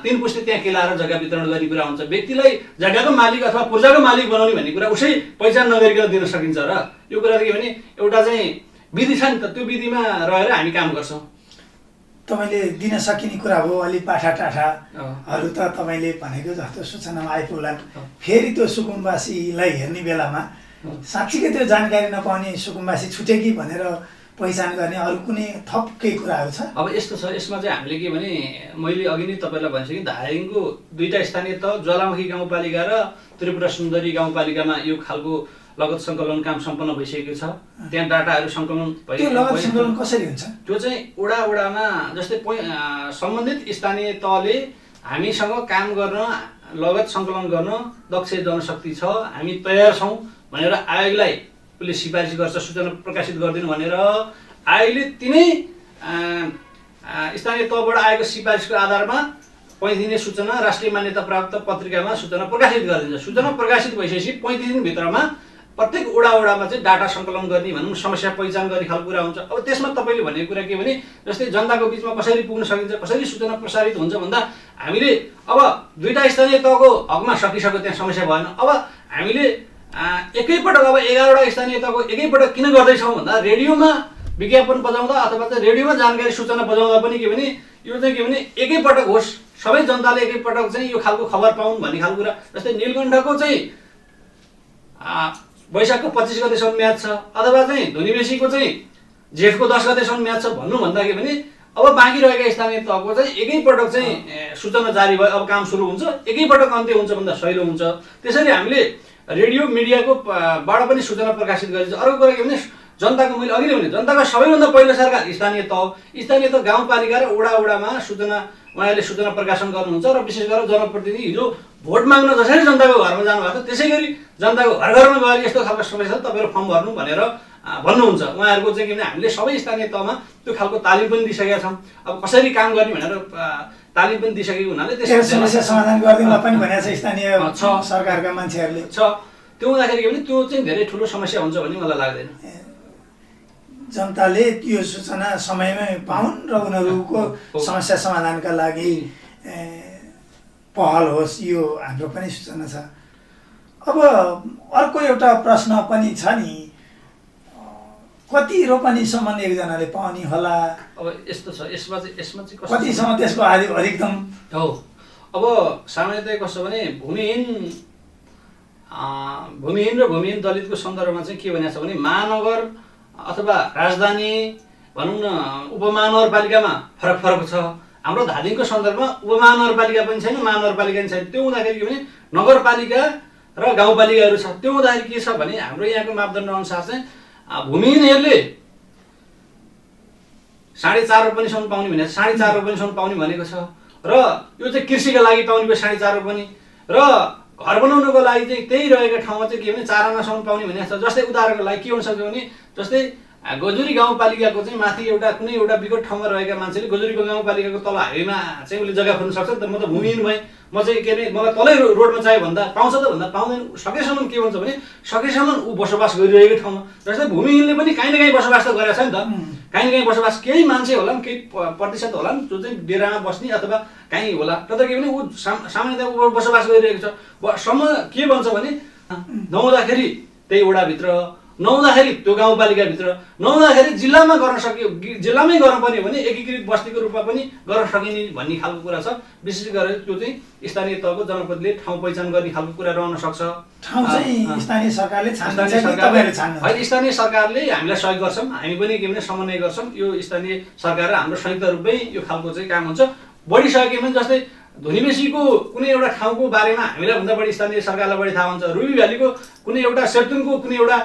3 पुस्ते त्यहाँ केलाएर जग्गा वितरण गर्ने कुरा हुन्छ। व्यक्तिलाई जग्गाको मालिक अथवा पूर्जाको मालिक बनाउने भन्ने कुरा उसै पहिचान नगरिकन दिन सकिन्छ र यो कुरा के भने एउटा चाहिँ विधि छ नि त, त्यो विधिमा रहेर हामी काम गर्छौँ। तपाईँले दिन सकिने कुरा हो। अलि पाठाटाठाहरू त तपाईँले भनेको जस्तो सूचनामा आइपुग्ला। फेरि त्यो सुकुम्बासीलाई हेर्ने बेलामा साँच्चीकै त्यो जानकारी नपाउने सुकुम्बासी छुटे कि भनेर पहिचान गर्ने अरू कुनै थप केही कुराहरू छ? अब यस्तो छ, यसमा चाहिँ हामीले के भने मैले अघि नै तपाईँलाई भनिसकेँ धादिङको 2टा स्थानीय तह ज्वालामुखी गाउँपालिका र त्रिपुरा सुन्दरी गाउँपालिकामा यो खालको लगत सङ्कलन काम सम्पन्न भइसकेको छ। त्यहाँ डाटाहरू सङ्कलन त्यो लगत सङ्कलन कसरी हुन्छ? त्यो चाहिँ वडामा जस्तै सम्बन्धित स्थानीय तहले हामीसँग काम गर्न, लगत सङ्कलन गर्न दक्ष जनशक्ति छ, हामी तयार छौँ भनेर आयोगलाई उसले सिफारिस गर्छ, सूचना प्रकाशित गरिदिनु भनेर आयोगले तिनै स्थानीय तहबाट आएको सिफारिसको आधारमा पैँतिने सूचना राष्ट्रिय मान्यता प्राप्त पत्रिकामा सूचना प्रकाशित गरिदिन्छ। सूचना प्रकाशित भइसकेपछि 35 दिनभित्रमा प्रत्येक वडामा चाहिँ डाटा सङ्कलन गर्ने भनौँ, समस्या पहिचान गर्ने खालको कुरा हुन्छ। अब त्यसमा तपाईँले भनेको कुरा के भने जस्तै जनताको बिचमा कसरी पुग्न सकिन्छ, कसरी सूचना प्रसारित हुन्छ भन्दा हामीले अब 2टा स्थानीय तहको हकमा सकिसक्यो, त्यहाँ समस्या भएन। अब हामीले एकैपटक अब 11वटा स्थानीय तहको एकैपटक किन गर्दैछौँ भन्दा रेडियोमा विज्ञापन बजाउँदा अथवा चाहिँ रेडियोमा जानकारी सूचना बजाउँदा पनि के भने यो चाहिँ के भने एकैपटक होस्, सबै जनताले एकैपटक चाहिँ यो खालको खबर पाउन् भन्ने खालको कुरा। जस्तै नीलकण्ठको चाहिँ वैशाखको 25 गतेसम्म म्याच छ अथवा चाहिँ धुनीबेसीको चाहिँ जेठको 10 गतेसम्म म्याच छ भन्नुभन्दा के भने अब बाँकी रहेका स्थानीय तहको चाहिँ एकैपटक चाहिँ सूचना जारी भयो, अब काम सुरु हुन्छ, एकैपटक अन्त्य हुन्छ भन्दा सहिलो हुन्छ। त्यसरी हामीले रेडियो मिडियाको बाट पनि सूचना प्रकाशित गरिन्छ। अर्को कुरा के भने जनताको, मैले अघि नै भने जनताको सबैभन्दा पहिलो सरकार स्थानीय तह गाउँपालिका र वडामा सूचना उहाँहरूले सूचना प्रकाशन गर्नुहुन्छ। र विशेष गरेर जनप्रतिनिधि हिजो भोट माग्न जसरी जनताको घरमा जानुभएको छ त्यसै गरी जनताको घर घरमा गएर यस्तो खालको समस्या छ तपाईँहरू फर्म भर्नु भनेर भन्नुहुन्छ। उहाँहरूको चाहिँ के भने हामीले सबै स्थानीय तहमा त्यो खालको तालिम पनि दिइसकेका छौँ। अब कसरी काम गर्ने भनेर तालिम पनि दिइसकेको हुनाले त्यसको समस्या समाधान गरिदिनु पनि भनेको छ स्थानीय सरकारका मान्छेहरूले छ। त्यो हुँदाखेरि के भने त्यो चाहिँ धेरै ठुलो समस्या हुन्छ भन्ने मलाई लाग्दैन। जनताले यो सूचना समयमै पाउन् र उनीहरूको समस्या समाधानका लागि पहल होस्, यो हाम्रो पनि सूचना छ। अब अर्को एउटा प्रश्न पनि छ नि, कति रोपनीसम्म एकजनाले पाउने होला? अब यस्तो छ, यसमा चाहिँ कतिसम्म त्यसको अधिकतम हो? अब सामान्यतया कस्तो भने भूमिहीन र भूमिहीन दलितको सन्दर्भमा चाहिँ के भनेको छ भने महानगर अथवा राजधानी भनौँ न उपमहानगरपालिकामा फरक छ। हाम्रो धादिङको सन्दर्भमा उपमहानगरपालिका पनि छैन, महानगरपालिका पनि छैन। त्यो हुँदाखेरि के भने नगरपालिका र गाउँपालिकाहरू छ। त्यो हुँदाखेरि के छ भने हाम्रो यहाँको मापदण्ड अनुसार चाहिँ भूमिहीनहरूले 4.5 रोपनीसम्म पाउने भनेको छ, 4.5 रोपनीसम्म पाउने भनेको छ। र यो चाहिँ कृषिका लागि पाउने भयो 4.5 रोपनी, र घर बनाउनको लागि चाहिँ त्यही रहेको ठाउँमा चाहिँ के भने 4 आनासम्म पाउने भनेको छ। जस्तै उदाहरणको लागि के हुन सक्यो भने जस्तै गजुरी गाउँपालिकाको चाहिँ माथि कुनै एउटा विकट ठाउँमा रहेका मान्छेले गजुरीको गाउँपालिकाको तल हाइवेमा चाहिँ उसले जग्गा खोज्न सक्छ। तर म त भूमिहीन भएँ, म चाहिँ के अरे मलाई तलै रोडमा चाहियो भन्दा पाउँछ त भन्दा पाउँदैन। सकेसम्म के हुन्छ भने सकेसम्म ऊ बसोबास गरिरहेको ठाउँमा, जस्तै भूमिहीनले पनि काहीँ न काहीँ बसोबास त गरेको छ नि त। काहीँ न काहीँ बसोबास केही मान्छे होला केही प्रतिशत होला जो चाहिँ डेरामा बस्ने अथवा काहीँ होला। तर के भने ऊ सामान्यतया ऊ बसोबास गरिरहेको छ। सम्म के भन्छ भने नहुँदाखेरि त्यही वडाभित्र, नहुँदाखेरि त्यो गाउँपालिकाभित्र, नहुँदाखेरि जिल्लामा गर्न सक्यो, जिल्लामै गर्नुपर्ने हो भने एकीकृत बस्तीको रूपमा पनि गर्न सकिने भन्ने खालको कुरा छ। विशेष गरेर त्यो चाहिँ स्थानीय तहको जनप्रतिनिधिले ठाउँ पहिचान गर्ने खालको कुरा रहन सक्छ। ठाउँ चाहिँ स्थानीय सरकारले स्थानीय सरकारले हामीलाई सहयोग गर्छौँ, हामी पनि के भने समन्वय गर्छौँ। यो स्थानीय सरकार र हाम्रो संयुक्त रूपमै यो खालको चाहिँ काम हुन्छ। बढी सके भने जस्तै धुनीबेसीको कुनै एउटा ठाउँको बारेमा हामीलाई भन्दा बढी स्थानीय सरकारलाई बढी थाहा हुन्छ। रुबी भ्यालीको कुनै एउटा सेप्टुङको कुनै एउटा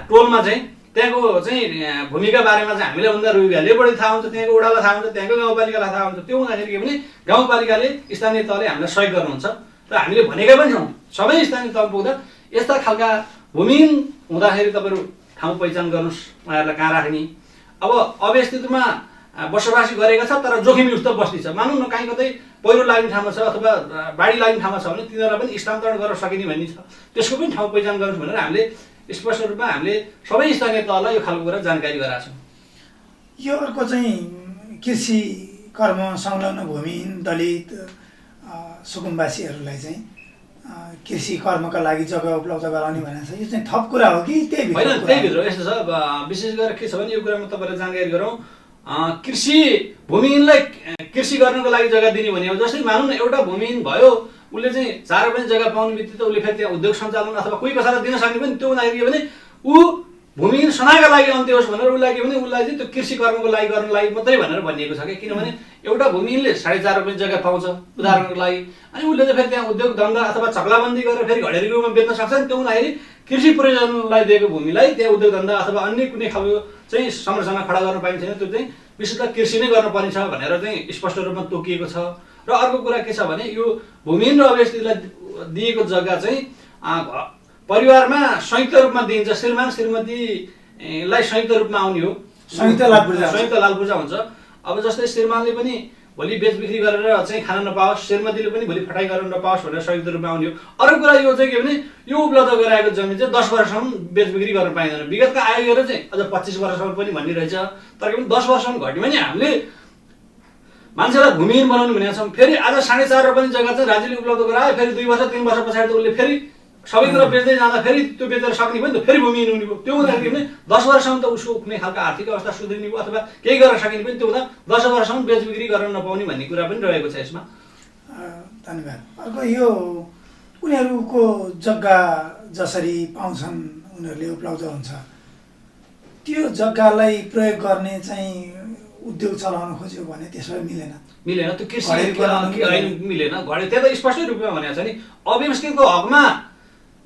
टोलमा चाहिँ त्यहाँको चाहिँ भूमिका बारेमा चाहिँ हामीलाई भन्दा रुबी भ्यालीले बढी थाहा हुन्छ, त्यहाँको वडालाई थाहा हुन्छ, त्यहाँको गाउँपालिकालाई थाहा हुन्छ। त्यो हुँदाखेरि के भने गाउँपालिकाले स्थानीय तहले हामीलाई सहयोग गर्नुहुन्छ र हामीले भनेका पनि छौँ सबै स्थानीय तह पुग्दा यस्ता खालका भूमिहीन हुँदाखेरि तपाईँहरू ठाउँ पहिचान गर्नुहोस्, उहाँहरूलाई कहाँ राख्ने। अब अव्यवस्थितमा बसोबासी गरेका छ तर जोखिमयुक्त बस्ती छ, मानौँ न कहीँ कतै पहिरो लाग्ने ठाउँमा छ अथवा बाढी लाग्ने ठाउँमा छ भने तिनीहरूलाई पनि स्थानान्तरण गर्न सकिने भन्ने छ। त्यसको पनि ठाउँ पहिचान गर्नुहोस् भनेर हामीले स्पष्ट रूपमा हामीले सबै स्थानीय तहलाई यो खालको कुरा जानकारी गराएको छौँ। यो अर्को चाहिँ कृषि कर्म संलग्न भूमिहीन दलित सुकुम्बासीहरूलाई चाहिँ कृषि कर्मका लागि जग्गा उपलब्ध गराउने भनेको छ। यो चाहिँ थप कुरा हो कि त्यही होइन? त्यहीभित्र यस्तो छ, विशेष गरेर के छ भने यो कुरामा तपाईँलाई जानकारी गरौँ। कृषि भूमिहीनलाई कृषि गर्नको लागि जग्गा दिने भने हो। जस्तै मानौँ न एउटा भूमिहीन भयो, उसले चाहिँ 4 रोपनी जग्गा पाउने बित्तिकै उसले फेरि त्यहाँ उद्योग सञ्चालन अथवा कोही कसैलाई दिन सक्ने पनि त्यो हुँदाखेरि के भने ऊ भूमिहीन सनाका लागि अन्त्य होस् भनेर उसलाई के भने उसलाई चाहिँ त्यो कृषि कर्मको लागि गर्नको लागि मात्रै भनेर भनिएको छ कि। किनभने एउटा भूमिहीनले 4.5 रोपनी जग्गा पाउँछ उदाहरणको लागि, अनि उसले चाहिँ फेरि त्यहाँ उद्योग धन्दा अथवा चक्लाबन्दी गरेर फेरि घडेरी रूपमा बेच्न सक्छ नि। त्यो हुँदाखेरि कृषि प्रयोजनलाई दिएको भूमिलाई त्यहाँ उद्योग धन्दा अथवा अन्य कुनै खालको चाहिँ संरचना खडा गर्न पाइन्छ, त्यो चाहिँ विशेषतः कृषि नै गर्नुपर्ने छ भनेर चाहिँ स्पष्ट रूपमा तोकिएको छ। र अर्को कुरा के छ भने यो भूमिहीन र अव्यवस्थितलाई दिएको जग्गा चाहिँ परिवारमा संयुक्त रूपमा दिइन्छ। श्रीमान श्रीमतीलाई संयुक्त रूपमा आउने हो, संयुक्त लाल पूर्जा हुन्छ। अब जस्तै श्रीमानले पनि भोलि बेचबिक्री गरेर चाहिँ खान नपाओस्, श्रीमतीले पनि भोलि फटाइ गरेर नपाओस् भनेर संयुक्त रूपमा आउने हो। अर्को कुरा यो चाहिँ के भने यो उपलब्ध गराएको जमिन चाहिँ 10 वर्षसम्म बेचबिक्री गर्न पाइँदैन। विगतका आयोगहरू चाहिँ अझ 25 वर्षसम्म पनि भन्ने रहेछ। तर के भने 10 वर्षसम्म घट्यो भने हामीले मान्छेलाई भूमिहीन बनाउनु भनेको छौँ। फेरि आज 4.5 रोपनी जग्गा चाहिँ राज्यले उपलब्ध गरायो, फेरि 2 वर्ष 3 वर्ष पछाडि त उसले फेरि सबै कुरा बेच्दै जाँदा फेरि त्यो बेचेर सक्ने भयो नि त, फेरि भूमिहीन हुने भयो। त्यो हुँदाखेरि पनि 10 वर्षसम्म त उसको कुनै खालको आर्थिक अवस्था सुध्रिने भयो अथवा केही गर्न सकिने पनि त्यो हुँदा 10 वर्षसम्म बेचबिक्री गर्न नपाउने भन्ने कुरा पनि रहेको छ यसमा। धन्यवाद। अर्को यो उनीहरूको जग्गा जसरी पाउँछन्, उनीहरूले उपलब्ध हुन्छ, त्यो जग्गालाई प्रयोग गर्ने चाहिँ उद्योग चलाउन खोज्यो भने त्यसो मिलेन। त्यो कृषि घडेरी मिलेन। घडेरी त्यहाँ त स्पष्ट रूपमा भनेको छ नि, अव्यवस्थितको हकमा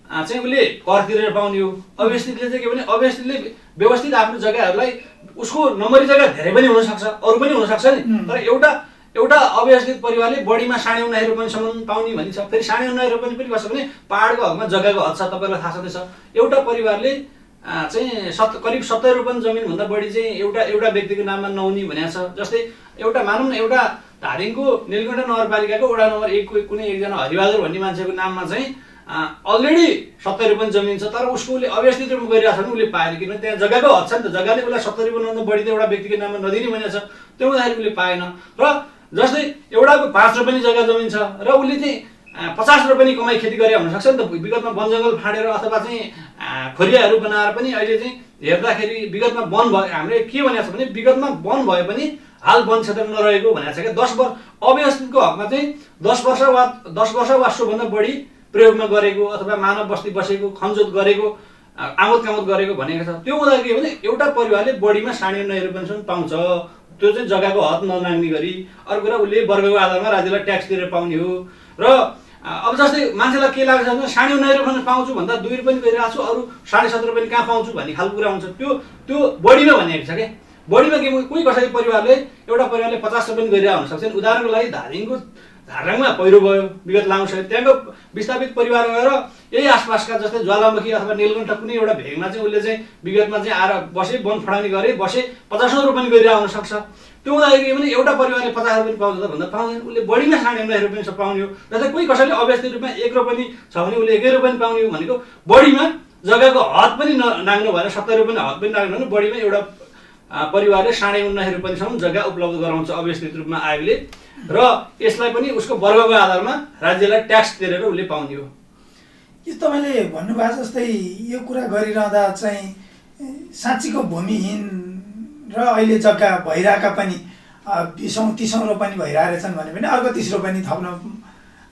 चाहिँ उसले कर तिरेर पाउने हो। अव्यवस्थितले चाहिँ के भने अव्यवस्थितले व्यवस्थित आफ्नो जग्गाहरूलाई उसको नम्बरी जग्गा धेरै पनि हुनसक्छ, अरू पनि हुनसक्छ नि। तर एउटा अव्यवस्थित परिवारले बढीमा 9.5 रुपैयाँसम्म पाउने भनिन्छ। फेरि 9.5 रुपैयाँ पनि कस्तो भने पाहाडको हकमा जग्गाको हद छ, तपाईँलाई थाहा छँदैछ। एउटा परिवारले चाहिँ करिब 70 रुपैयाँ जमिनभन्दा बढी चाहिँ एउटा व्यक्तिको नाममा नहुने भनेको छ। जस्तै एउटा मानौँ न, एउटा धादिङको नीलकण्ठ नगरपालिकाको वडा नम्बर 1 को कुनै एकजना हरिबहादुर भन्ने मान्छेको नाममा चाहिँ अलरेडी 70 रुपैयाँ जमिन छ, तर उसको उसले अव्यवस्थित रूपमा गरिरहेको छ भने उसले पाएन। किनभने त्यहाँ जग्गाको हद छ नि त, जग्गाले उसलाई 70 रुपैयाँभन्दा बढी त एउटा व्यक्तिको नाममा नदिने भनेको छ। त्यो हुँदाखेरि उसले पाएन। र जस्तै एउटाको 5 रुपैयाँ जग्गा जमिन छ र उसले चाहिँ 50 रुपैयाँ कमाइ खेती गरे हुनसक्छ नि त। विगतमा वन जङ्गल फाँडेर अथवा चाहिँ खोरियाहरू बनाएर पनि अहिले चाहिँ हेर्दाखेरि विगतमा वन भयो। हामीले के भनेको छ भने विगतमा वन भए पनि हाल वन क्षेत्र नरहेको भनेको छ क्या। 10 वर्ष अव्यवस्थितको हकमा चाहिँ 10 वर्ष वा सोभन्दा बढी प्रयोगमा गरेको अथवा मानव बस्ती बसेको, खनजोत गरेको, आमोद कामोद गरेको भनेको छ। त्यो हुँदा के भने एउटा परिवारले बढीमा 9.5 रुपैयाँसम्म पाउँछ। त्यो चाहिँ जग्गाको हद ननाग्ने गरी। अर्को कुरा उसले वर्गको आधारमा राज्यलाई ट्याक्स तिरेर पाउने हो। र अब जस्तै मान्छेलाई के लाग्छ भने 9.5 रुपैयाँ पाउँछु भन्दा 2 रुपैयाँ गरिरहेको छु, अरू 7.5 रुपैयाँ कहाँ पाउँछु भन्ने खालको कुरा हुन्छ। त्यो बढीमा भनेको छ क्या। बढीमा के कोही कसैले एउटा परिवारले 50 रुपैयाँ गरिरहेको हुनसक्छ। उदाहरणको लागि धादिङको झारडाङमा पहिरो गयो विगत लामो समय, त्यहाँको विस्थापित परिवार गएर यही आसपासका जस्तै ज्वालामुखी अथवा नीलकण्ठ कुनै एउटा भेगमा चाहिँ उसले चाहिँ विगतमा चाहिँ आएर बसे, वन फडाउने गरे, बसे 50 रुपैयाँ गरिरहेको हुनसक्छ। त्यो हुँदाखेरि के भने एउटा परिवारले 50 रुपैयाँ पाउँछ त भन्दा पाउँदैन, उसले बढीमा 9.5 रुपैयाँ पाउने हो। जस्तै कोही कसैले अव्यवस्थित रूपमा 1 रुपैयाँ छ भने उसले 1 रुपैयाँ पाउने हो भनेको बढीमा जग्गाको हद पनि नाग्नु भएर 70 रुपैयाँ हद पनि नाग्नु भने बढीमा एउटा परिवारले 9.5 रुपैयाँसम्म जग्गा उपलब्ध गराउँछ अव्यवस्थित रूपमा आयोगले। र यसलाई पनि उसको वर्गको आधारमा राज्यलाई ट्याक्स तिरेर उसले पाउने हो। यो तपाईँले भन्नुभएको जस्तै यो कुरा गरिरहँदा चाहिँ साँच्चीको भूमिहीन र अहिले जग्गा भइरहेका पनि 20-30 रुपैयाँ भइरहेछन् भने पनि अर्को 30 रुपैयाँ थप्न,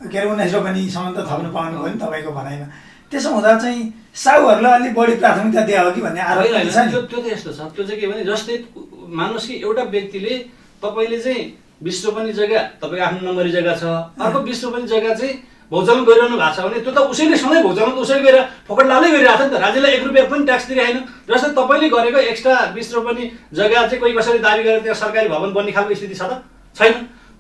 के अरे 19 रुपैयाँसम्म त थप्नु पाउनु भयो नि तपाईँको भनाइमा। त्यसो हुँदा चाहिँ साहुहरूलाई अलिक बढी प्राथमिकता दिए हो कि भन्ने आरोप छ नि। त्यो त यस्तो छ। त्यो चाहिँ के भने जस्तै मान्नुहोस् कि एउटा व्यक्तिले तपाईँले चाहिँ 20 रुपैयाँ जग्गा तपाईँको आफ्नो नम्बरी जग्गा छ, अर्को 20 रुपैयाँ जग्गा चाहिँ भौचलन गरिरहनु भएको छ भने त्यो त उसैले सधैँ भौचलन त उसै गरेर फोकट लालै गरिरहेको छ नि त। राज्यलाई 1 रुपैयाँ पनि ट्याक्स दिइरहेन। जस्तै तपाईँले गरेको एक्स्ट्रा 20 रुपैयाँ जग्गा चाहिँ कोही कसैले दाबी गरेर त्यहाँ सरकारी भवन बन्ने खालको स्थिति छ त छैन।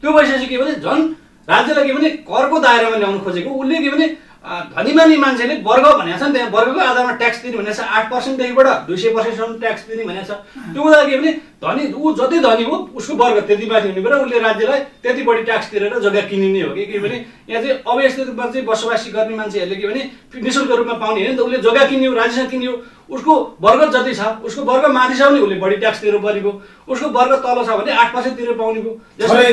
त्यो भइसकेपछि के भने झन् राज्यलाई के भने करको दायरामा ल्याउनु खोजेको। उसले के भने धनीमानी मान्छेले वर्ग भनेको छ नि, त्यहाँ वर्गको आधारमा ट्याक्स दिने भनेको छ। 8% देखिबाट 200%सम्म ट्याक्स दिने भनेको छ। त्यो हुँदा के भने धनी ऊ जति धनी हो उसको वर्ग त्यति माथि हुने भएर उसले राज्यलाई त्यति बढी ट्याक्स तिरेर जग्गा किनिने हो कि भने यहाँ चाहिँ अव्यवस्थित रूपमा चाहिँ बसोबासी गर्ने मान्छेहरूले के भने निःशुल्क रूपमा पाउने होइन नि त। उसले जग्गा किन्यो, राज्यसँग किन्यो, उसको वर्ग जति छ उसको वर्ग माथि छ भने उसले बढी ट्याक्स तिरेर परेको, उसको वर्ग तल छ भने 8% तिरेर पाउने भयो।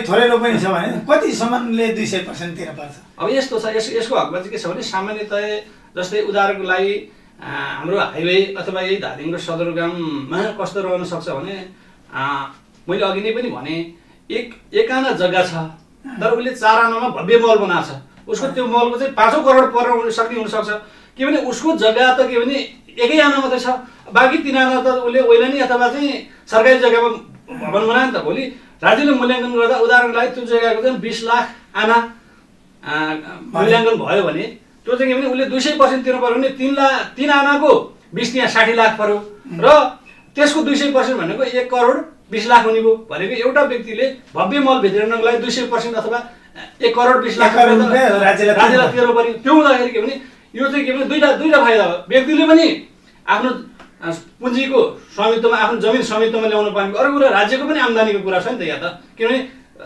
थोरै रुपैयाँ छ भने कतिसम्मले 200% तिर्न पर्छ। अब यस्तो छ, यसको हकमा चाहिँ के छ भने सामान्यतया जस्तै उदाहरणको लागि हाम्रो हाइवे अथवा यही धादिङको सदरमुकाममा कस्तो रहन सक्छ भने मैले अघि नै पनि भने एक आना जग्गा छ तर उसले 4 आनामा भव्य मल बनाएको छ। उसको त्यो मलको चाहिँ 5 करोड पर्न सक्ने हुनसक्छ। के भने उसको जग्गा त के भने 1 आना मात्रै छ, बाँकी 3 आना त उसले ओइलानी अथवा चाहिँ सरकारी जग्गामा भवन बनायो नि त। भोलि राज्यले मूल्याङ्कन गर्दा उदाहरणको लागि त्यो जग्गाको चाहिँ 20 लाख आना मूल्याङ्कन भयो भने त्यो चाहिँ के भने उसले 200% तिर्नु पर्यो भने 3 आनाको 20 यहाँ 60 लाख पर्यो र त्यसको 200% भनेको 1 करोड 20 लाख हुने भयो। भनेको एउटा व्यक्तिले भव्य मल भित्रिनको लागि 200% अथवा 1 करोड 20 लाख राज्यलाई तिर्नु पर्यो। त्यो हुँदाखेरि के भने यो चाहिँ के भने दुईटा फाइदा हो। व्यक्तिले पनि आफ्नो पुँजीको स्वामित्वमा, आफ्नो जमिन स्वामित्वमा ल्याउनु पाउने। अर्को कुरा राज्यको पनि आम्दानीको कुरा छ नि त यहाँ त। किनभने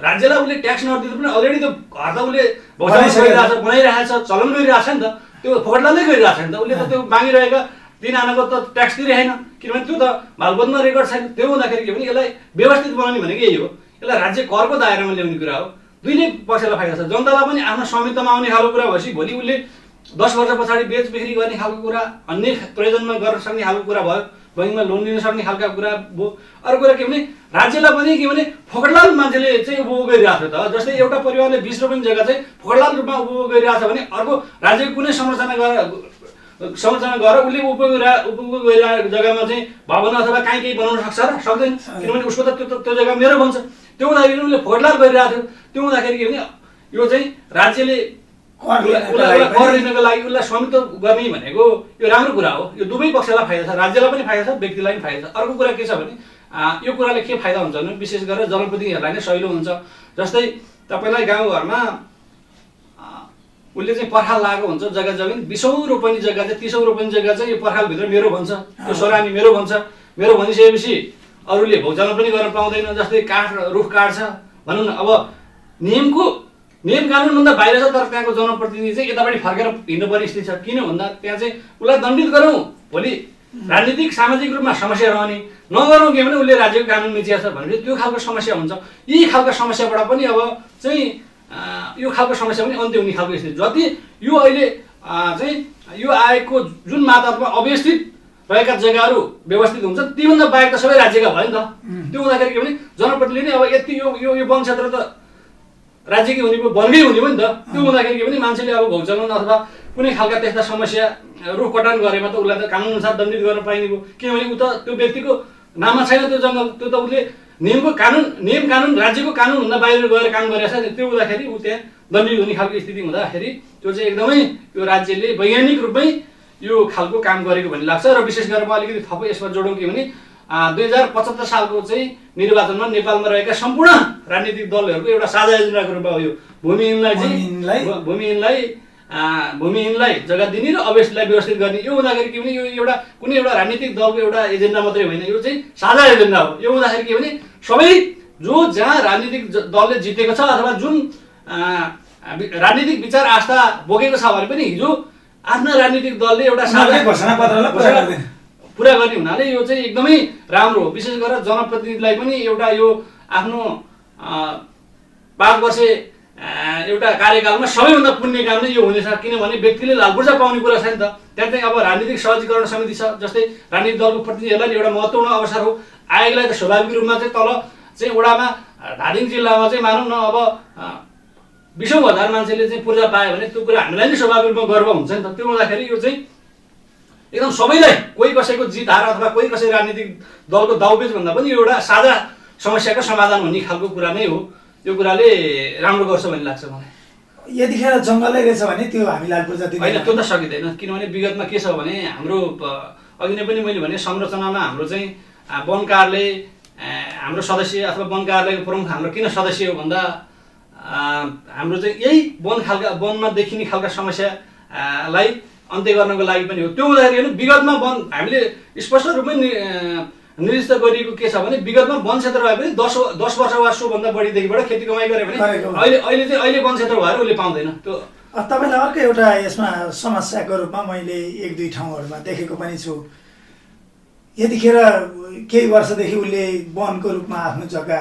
राज्यलाई उसले ट्याक्स नदिँदा पनि अलरेडी त घर त उसले बनाइरहेको छ, चलन गरिरहेको छ नि त। त्यो फोकटलाले गरिरहेको छ नि त। उसले त त्यो मागिरहेका 3 आनाको त ट्याक्स तिरेन किनभने त्यो त भालबन्दमा रेकर्ड छैन। त्यो हुँदाखेरि के भने यसलाई व्यवस्थित बनाउने भनेको यही हो। यसलाई राज्य करको दायरामा ल्याउने कुरा हो। दुईले पक्षलाई फाइदा छ। जनतालाई पनि आफ्नो स्वामित्वमा आउने खालको कुरा भएपछि भोलि उसले 10 वर्ष पछाडि बेच बिक्री गर्ने खालको कुरा, अन्य प्रयोजनमा गर्न सक्ने खालको कुरा भयो, बैङ्कमा लोन लिन सक्ने खालका कुरा भयो। अर्को कुरा के भने राज्यलाई पनि के भने फोकटलाल मान्छेले चाहिँ उपभोग गरिरहेको छ त। जस्तै एउटा परिवारले 20 रुपैयाँ जग्गा चाहिँ फोकटलाल रूपमा उपभोग गरिरहेको छ भने अर्को राज्यको कुनै संरचना गरेर संरचना गरेर उसले उपयोग गरिरहेको जग्गामा चाहिँ भवन अथवा काहीँ केही बनाउन सक्छ र सक्दैन, किनभने उसको त त्यो जग्गा मेरो भन्छ। त्यो हुँदाखेरि उसले फोडलार गरिरहेको थियो। त्यो हुँदाखेरि के भने यो चाहिँ राज्यले उसलाई कर लिनको लागि उसलाई स्वामित्व गर्ने भनेको यो राम्रो कुरा हो। यो दुवै पक्षलाई फाइदा छ, राज्यलाई पनि फाइदा छ, व्यक्तिलाई पनि फाइदा छ। अर्को कुरा के छ भने यो कुराले के फाइदा हुन्छ भने विशेष गरेर जनप्रतिनिधिहरूलाई नै सहिलो हुन्छ। जस्तै तपाईँलाई गाउँघरमा उसले चाहिँ पर्खाल लागेको हुन्छ, जग्गा जमिन 20औँ रोपनी जग्गा चाहिँ 30औँ रोपनी जग्गा चाहिँ यो पर्खालभित्र मेरो भन्छ, त्यो सोरानी मेरो भन्छ। मेरो भनिसकेपछि अरूले भोगचलन पनि गर्न पाउँदैन। जस्तै काठ रुख काट्छ भनौँ न, अब नियम कानुनभन्दा बाहिर छ, तर त्यहाँको जनप्रतिनिधि चाहिँ यतापट्टि फर्केर हिँड्नुपर्ने स्थिति छ। किन भन्दा त्यहाँ चाहिँ उसलाई दण्डित गरौँ, भोलि राजनीतिक सामाजिक रूपमा समस्या रहने, नगरौँ के भने उसले राज्यको कानुन मिचिया छ भनेपछि त्यो खालको समस्या हुन्छ। यी खालको समस्याबाट पनि अब चाहिँ यो खालको समस्या पनि अन्त्य हुने खालको स्थिति। जति यो अहिले चाहिँ यो आयोगको जुन मात्रामा अव्यवस्थित रहेका जग्गाहरू व्यवस्थित हुन्छ, तीभन्दा बाहेक त सबै राज्यका भयो नि त। त्यो हुँदाखेरि के भने जनप्रतिनिधिले अब यति यो वन क्षेत्र त राज्यकै हुने भयो, वनकै हुने भयो नि त। त्यो हुँदाखेरि के भने मान्छेले अब भोगचलन अथवा कुनै खालका त्यस्ता समस्या रुख कटान गरेमा त उसलाई त कानुन अनुसार दण्डित गर्न पाइने भयो, किनभने ऊ त त्यो व्यक्तिको नाममा छैन त्यो जङ्गल। त्यो त उसले नियम कानुन राज्यको कानुनभन्दा बाहिर गएर काम गरेको छ नि। त्यो हुँदाखेरि ऊ त्यहाँ दण्डित हुने खालको स्थिति हुँदाखेरि त्यो चाहिँ एकदमै यो राज्यले वैज्ञानिक रूपमै यो खालको काम गरेको भन्ने लाग्छ। र विशेष गरेर म अलिकति थपै यसमा जोडौँ के भने 2075 सालको चाहिँ निर्वाचनमा नेपालमा रहेका सम्पूर्ण राजनीतिक दलहरूको एउटा साझा एजेन्डाको रूपमा हो यो भूमिहीनलाई जग्गा दिने र अव्यवस्थितलाई व्यवस्थित गर्ने। यो हुँदाखेरि के भने यो एउटा कुनै एउटा राजनीतिक दलको एउटा एजेन्डा मात्रै होइन, यो चाहिँ साझा एजेन्डा हो। यो हुँदाखेरि के भने सबै जहाँ राजनीतिक दलले जितेको छ अथवा जुन राजनीतिक विचार आस्था बोकेको छ भने पनि हिजो आफ्ना राजनीतिक दलले एउटा साझा घोषणापत्रलाई पुरा गर्ने हुनाले यो चाहिँ एकदमै राम्रो हो। विशेष गरेर जनप्रतिनिधिलाई पनि एउटा यो आफ्नो 5 वर्ष एउटा कार्यकालमा सबैभन्दा पुण्य काम नै यो हुनेछ, किनभने व्यक्तिले लालपुर्जा पाउने कुरा छैन त। त्यहाँ चाहिँ अब राजनीतिक सहजीकरण समिति छ, जस्तै राजनीतिक दलको प्रतिनिधिहरूलाई एउटा महत्त्वपूर्ण अवसर हो। आयोगलाई त स्वाभाविक रूपमा चाहिँ तल चाहिँ वडामा धादिङ जिल्लामा चाहिँ मानौँ न अब 20औँ हजार मान्छेले चाहिँ पूर्जा पायो भने त्यो कुरा हामीलाई नै स्वाभाविक रूपमा गर्व हुन्छ नि त। त्यो हुँदाखेरि यो चाहिँ एकदम सबैलाई, कोही कसैको जित हार अथवा कोही कसै राजनीतिक दलको दाउपेच भन्दा पनि यो एउटा साझा समस्याको समाधान हुने खालको कुरा नै हो। यो कुराले राम्रो गर्छ भन्ने लाग्छ मलाई। यतिखेर जङ्गलै रहेछ भने त्यो हामी लालपुर्जा दिँदैन होइन, त्यो त सकिँदैन। किनभने विगतमा के छ भने हाम्रो अघि नै पनि मैले भने संरचनामा हाम्रो चाहिँ वन कार्यालय हाम्रो सदस्य अथवा वन कार्यालयको प्रमुख हाम्रो किन सदस्य हो भन्दा हाम्रो चाहिँ यही वनमा देखिने खालका समस्यालाई अन्त्य गर्नको लागि पनि हो। त्यो हुँदाखेरि विगतमा वन हामीले स्पष्ट रूपमै निर्दिष्ट गरिएको के छ भने विगतमा वन क्षेत्र भए पनि 10 वर्ष वा सोभन्दा बढीदेखिबाट खेती कमाइ गरे भने अहिले वन क्षेत्र भएर उसले पाउँदैन। त्यो तपाईँलाई अर्को एउटा यसमा समस्याको रूपमा मैले 1-2 ठाउँहरूमा देखेको पनि छु। यतिखेर केही वर्षदेखि उसले वनको रूपमा आफ्नो जग्गा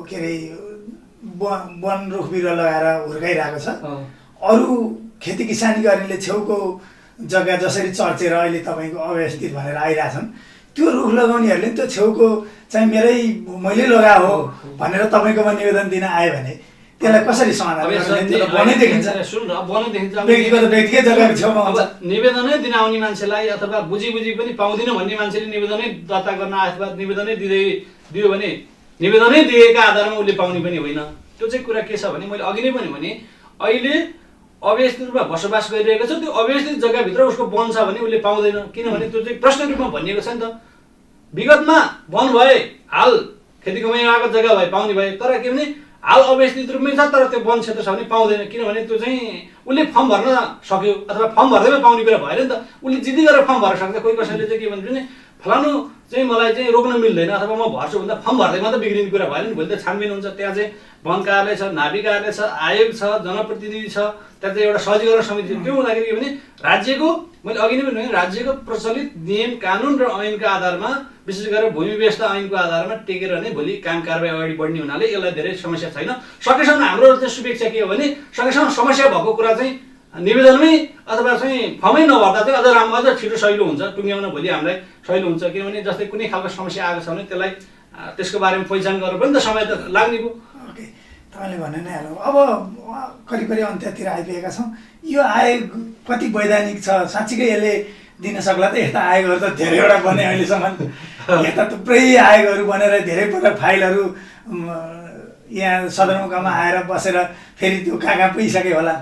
के अरे वन रुख बिरुवा लगाएर हुर्काइरहेको छ। अरू खेती किसानी गर्नेले छेउको जग्गा जसरी चर्चेर अहिले तपाईँको अव्यवस्थित भनेर आइरहेछन्, त्यो रुख लगाउनेहरूले त्यो छेउको चाहिँ मैले लगाए हो भनेर तपाईँकोमा निवेदन दिन आयो भने त्यसलाई कसरी समाधान बनै देखिन्छ? व्यक्तिगत जग्गाको छेउमा निवेदनै दिन आउने मान्छेलाई अथवा बुझी पनि पाउँदिन भन्ने मान्छेले निवेदनै दर्ता गर्न अथवा निवेदनै दियो भने निवेदनै दिएका आधारमा उसले पाउने पनि होइन। त्यो चाहिँ कुरा के छ भने मैले अघि नै पनि भने अहिले अव्यवस्थित रूपमा बसोबास गरिरहेको छ, त्यो अव्यवस्थित जग्गाभित्र उसको वन छ भने उसले पाउँदैन, किनभने त्यो चाहिँ प्रश्न रूपमा भनिएको छ नि त। विगतमा वन भए हाल खेती कमाइरहेको जग्गा भए पाउने भए, तर के भने हाल अव्यवस्थित रूपमै छ तर त्यो वन क्षेत्र छ भने पाउँदैन, किनभने त्यो चाहिँ उसले फर्म भर्न सक्यो अथवा फर्म भर्दैमा पाउने कुरा भएन नि त। उसले जिद्दी गरेर फर्म भर्न सक्छ। कोही कसैले चाहिँ के भन्छ भने फलानु चाहिँ मलाई चाहिँ रोक्न मिल्दैन अथवा म भर्छु भन्दा फर्म भर्दैमा त बिग्रिने कुरा भएन नि। भोलि त छानबिन हुन्छ, त्यहाँ चाहिँ वन कार्यालय छ, नाभि कार्यालय छ, आयोग छ, जनप्रतिनिधि छ, त्यहाँ चाहिँ एउटा सहजीकरण समिति छ। त्यो हुँदाखेरि के भने राज्यको मैले अघि नै पनि भने राज्यको प्रचलित नियम कानुन र ऐनको आधारमा विशेष गरेर भूमि व्यवस्था ऐनको आधारमा टेकेर नै भोलि काम कारबाही अगाडि बढ्ने हुनाले यसलाई धेरै समस्या छैन। सकेसम्म हाम्रो चाहिँ शुभेच्छा के हो भने सकेसम्म समस्या भएको कुरा चाहिँ निवेदनमै अथवा चाहिँ फर्मै नभर्दा चाहिँ अझ राम्रो, अझ छिटो सहिलो हुन्छ, टुङ्ग्याउन भोलि हामीलाई सहिलो हुन्छ। किनभने जस्तै कुनै खालको समस्या आएको छ भने त्यसलाई त्यसको बारेमा पहिचान गरेर पनि त समय त लाग्ने भयो। तपाईँले भने नै हाल्नु अब करिब अन्त्यतिर आइपुगेका छौँ। यो आयोग कति वैधानिक छ, साँच्चीकै यसले दिन सक्ला त? यस्ता आयोगहरू त धेरैवटा बने अहिलेसम्म, यस्ता थुप्रै आयोगहरू बनेर धेरै पटक फाइलहरू यहाँ सदरमुकाममा आएर बसेर फेरि त्यो कहाँ पुगिसक्यो होला।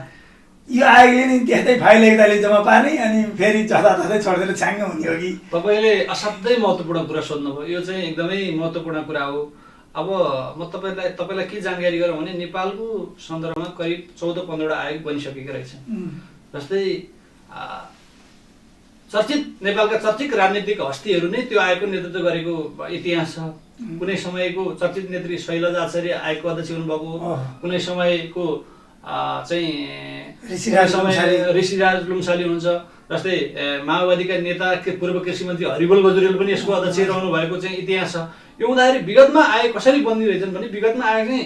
यो आयोगले नि त्यस्तै फाइल एकताले जम्मा पार्ने अनि फेरि जताततै छोडिदिएर छ्याङ्ग हुने हो कि? तपाईँले असाध्यै महत्त्वपूर्ण कुरा सोध्नुभयो। यो चाहिँ एकदमै महत्त्वपूर्ण कुरा हो। अब म तपाईँलाई के जानकारी गरौँ भने नेपालको सन्दर्भमा करिब 14-15वटा आयोग बनिसकेको रहेछ। जस्तै चर्चित नेपालका चर्चित राजनीतिक हस्तीहरू नै त्यो आयोगको नेतृत्व गरेको इतिहास छ। कुनै समयको चर्चित नेत्री शैलजा आचार्य आयोगको अध्यक्ष हुनुभएको, कुनै समयको चाहिँ ऋषिराज लुम्साली हुनुहुन्छ। जस्तै माओवादीका नेता पूर्व कृषि मन्त्री हरिबोल गजुरेल पनि यसको अध्यक्ष रहनु भएको चाहिँ इतिहास छ। यो हुँदाखेरि विगतमा आयोग कसरी बन्दी रहेछन् भने विगतमा आयोग चाहिँ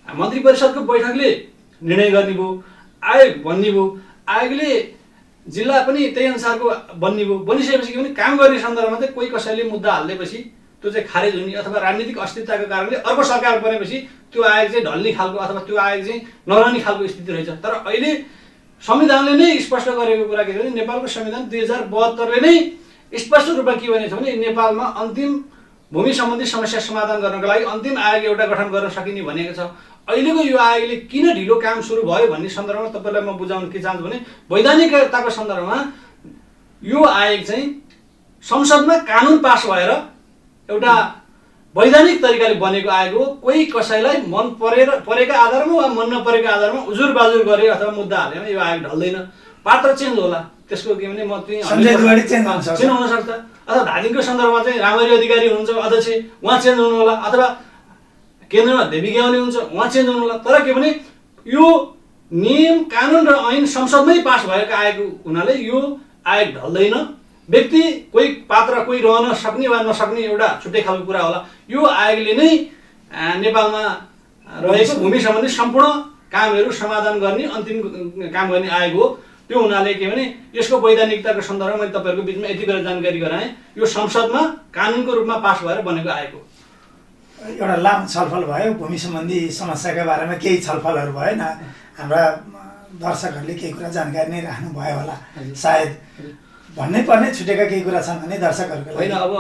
मन्त्री परिषदको बैठकले निर्णय गर्ने भयो, आयोग बन्ने भयो, आयोगले जिल्ला पनि त्यही अनुसारको बन्ने भयो। बनिसकेपछि के भने काम गर्ने सन्दर्भमा चाहिँ कोही कसैले मुद्दा हालिदिएपछि त्यो चाहिँ खारेज हुने अथवा राजनीतिक अस्थिरताको कारणले अर्को सरकार बनेपछि त्यो आयोग चाहिँ ढल्ने खालको अथवा त्यो आयोग चाहिँ नरहने खालको स्थिति रहेछ। तर अहिले संविधानले नै स्पष्ट गरेको कुरा के भने नेपालको संविधान 2072ले नै स्पष्ट रूपमा के भनेको छ भने नेपालमा अन्तिम भूमि सम्बन्धी समस्या समाधान गर्नको लागि अन्तिम आयोग एउटा गठन गर्न सकिने भनेको छ। अहिलेको यो आयोगले किन ढिलो काम सुरु भयो भन्ने सन्दर्भमा तपाईँलाई म बुझाउन के चाहन्छु भने वैधानिकताको सन्दर्भमा यो आयोग चाहिँ संसदमा कानुन पास भएर एउटा वैधानिक तरिकाले बनेको आयोग हो। कोही कसैलाई मन परेका आधारमा वा मन नपरेको आधारमा उजुर बाजुर गरे अथवा मुद्दा हालेमा यो आयोग ढल्दैन। पात्र चेन्ज होला, त्यसको के भने म चेन्ज हुन सक्छ। अथवा धादिङको सन्दर्भमा चाहिँ रामरी अधिकारी हुनुहुन्छ अध्यक्ष, उहाँ चेन्ज हुनु होला, अथवा केन्द्रमा देवी ग्याउली हुन्छ उहाँ चेन्ज हुनु होला। तर के भने यो नियम कानुन र ऐन संसदमै पास भएको आयोग हुनाले यो आयोग ढल्दैन। व्यक्ति कोही पात्र कोही रहन सक्ने वा नसक्ने एउटा छुट्टै खालको कुरा होला। यो आयोगले नै नेपालमा रहेको भूमि सम्बन्धी सम्पूर्ण कामहरू समाधान गर्ने अन्तिम काम गर्ने आयोग हो। त्यो हुनाले के भने यसको वैधानिकताको सन्दर्भमा मैले तपाईँहरूको बिचमा यति बेला जानकारी गराएँ। यो संसदमा कानुनको रूपमा पास भएर बनेको आयोग हो। एउटा लामो छलफल भयो, भूमि सम्बन्धी समस्याका बारेमा केही छलफलहरू भयो न, हाम्रा दर्शकहरूले केही कुरा जानकारी नै राख्नु भयो होला सायद। भन्नै पर्ने छुटेका केही कुरा छन् भने दर्शकहरूको होइन। अब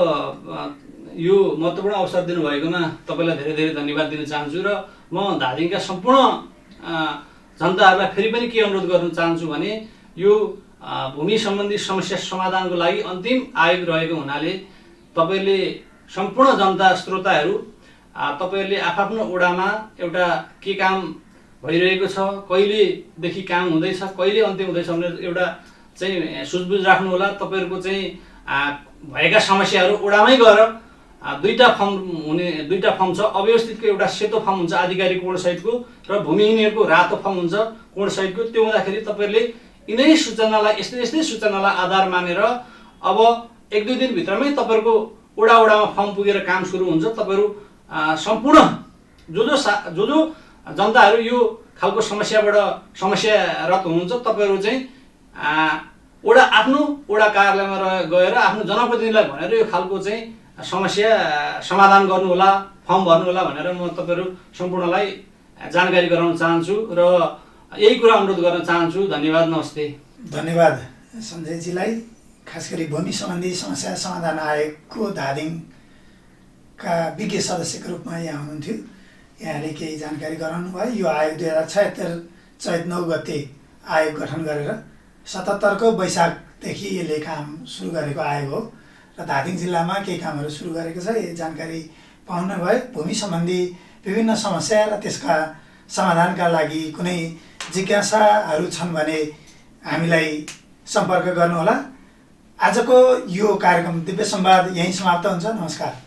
यो महत्त्वपूर्ण अवसर दिनुभएकोमा तपाईँलाई धेरै धेरै धन्यवाद दिन चाहन्छु र म धादिङका सम्पूर्ण जनताहरूलाई फेरि पनि के अनुरोध गर्न चाहन्छु भने यो भूमि सम्बन्धी समस्या समाधानको लागि अन्तिम आयोग रहेको हुनाले तपाईँले सम्पूर्ण जनता श्रोताहरू तपाईँहरूले आफ्नो वडामा एउटा के काम भइरहेको छ, कहिलेदेखि काम हुँदैछ, कहिले अन्तिम हुँदैछ भनेर एउटा चाहिँ सुझबुझ राख्नु होला। तपाईँहरूको चाहिँ भएका समस्याहरू वडामै गएर दुईटा फर्म छ। अव्यवस्थितको एउटा सेतो फर्म हुन्छ आधिकारिक कोड सहितको र भूमिहीनहरूको रातो फर्म हुन्छ कोड सहितको। त्यो हुँदाखेरि तपाईँहरूले यिनै सूचनालाई यस्तै सूचनालाई आधार मानेर अब 1-2 दिनभित्रमै तपाईँहरूको वडामा फर्म पुगेर काम सुरु हुन्छ। तपाईँहरू सम्पूर्ण जो जनताहरू यो खालको समस्याबाट समस्यारत हुनुहुन्छ तपाईँहरू चाहिँ आफ्नो वडा कार्यालयमा गएर आफ्नो जनप्रतिनिधिलाई भनेर यो खालको चाहिँ समस्या समाधान गर्नु होला, फर्म भर्नु होला भनेर म तपाईँहरू सम्पूर्णलाई जानकारी गराउन चाहन्छु र यही कुरा अनुरोध गर्न चाहन्छु। धन्यवाद, नमस्ते। धन्यवाद सञ्जयजीलाई। खास गरी भूमि सम्बन्धी समस्या समाधान आयोगको धादिङका विज्ञ सदस्यको रूपमा यहाँ हुनुहुन्थ्यो। यहाँले केही जानकारी गराउनु भयो। यो आयोग 2076 चैत 9 गते आयोग गठन गरेर 77को वैशाखदेखि यसले काम सुरु गरेको आयोग हो र धादिङ जिल्लामा केही कामहरू सुरु गरेको छ। यो जानकारी पाउनु भयो। भूमि सम्बन्धी विभिन्न समस्या र त्यसका समाधानका लागि कुनै जिज्ञासाहरू छन् भने हामीलाई सम्पर्क गर्नुहोला। आजको यो कार्यक्रम दिव्य संवाद यहीँ समाप्त हुन्छ। नमस्कार।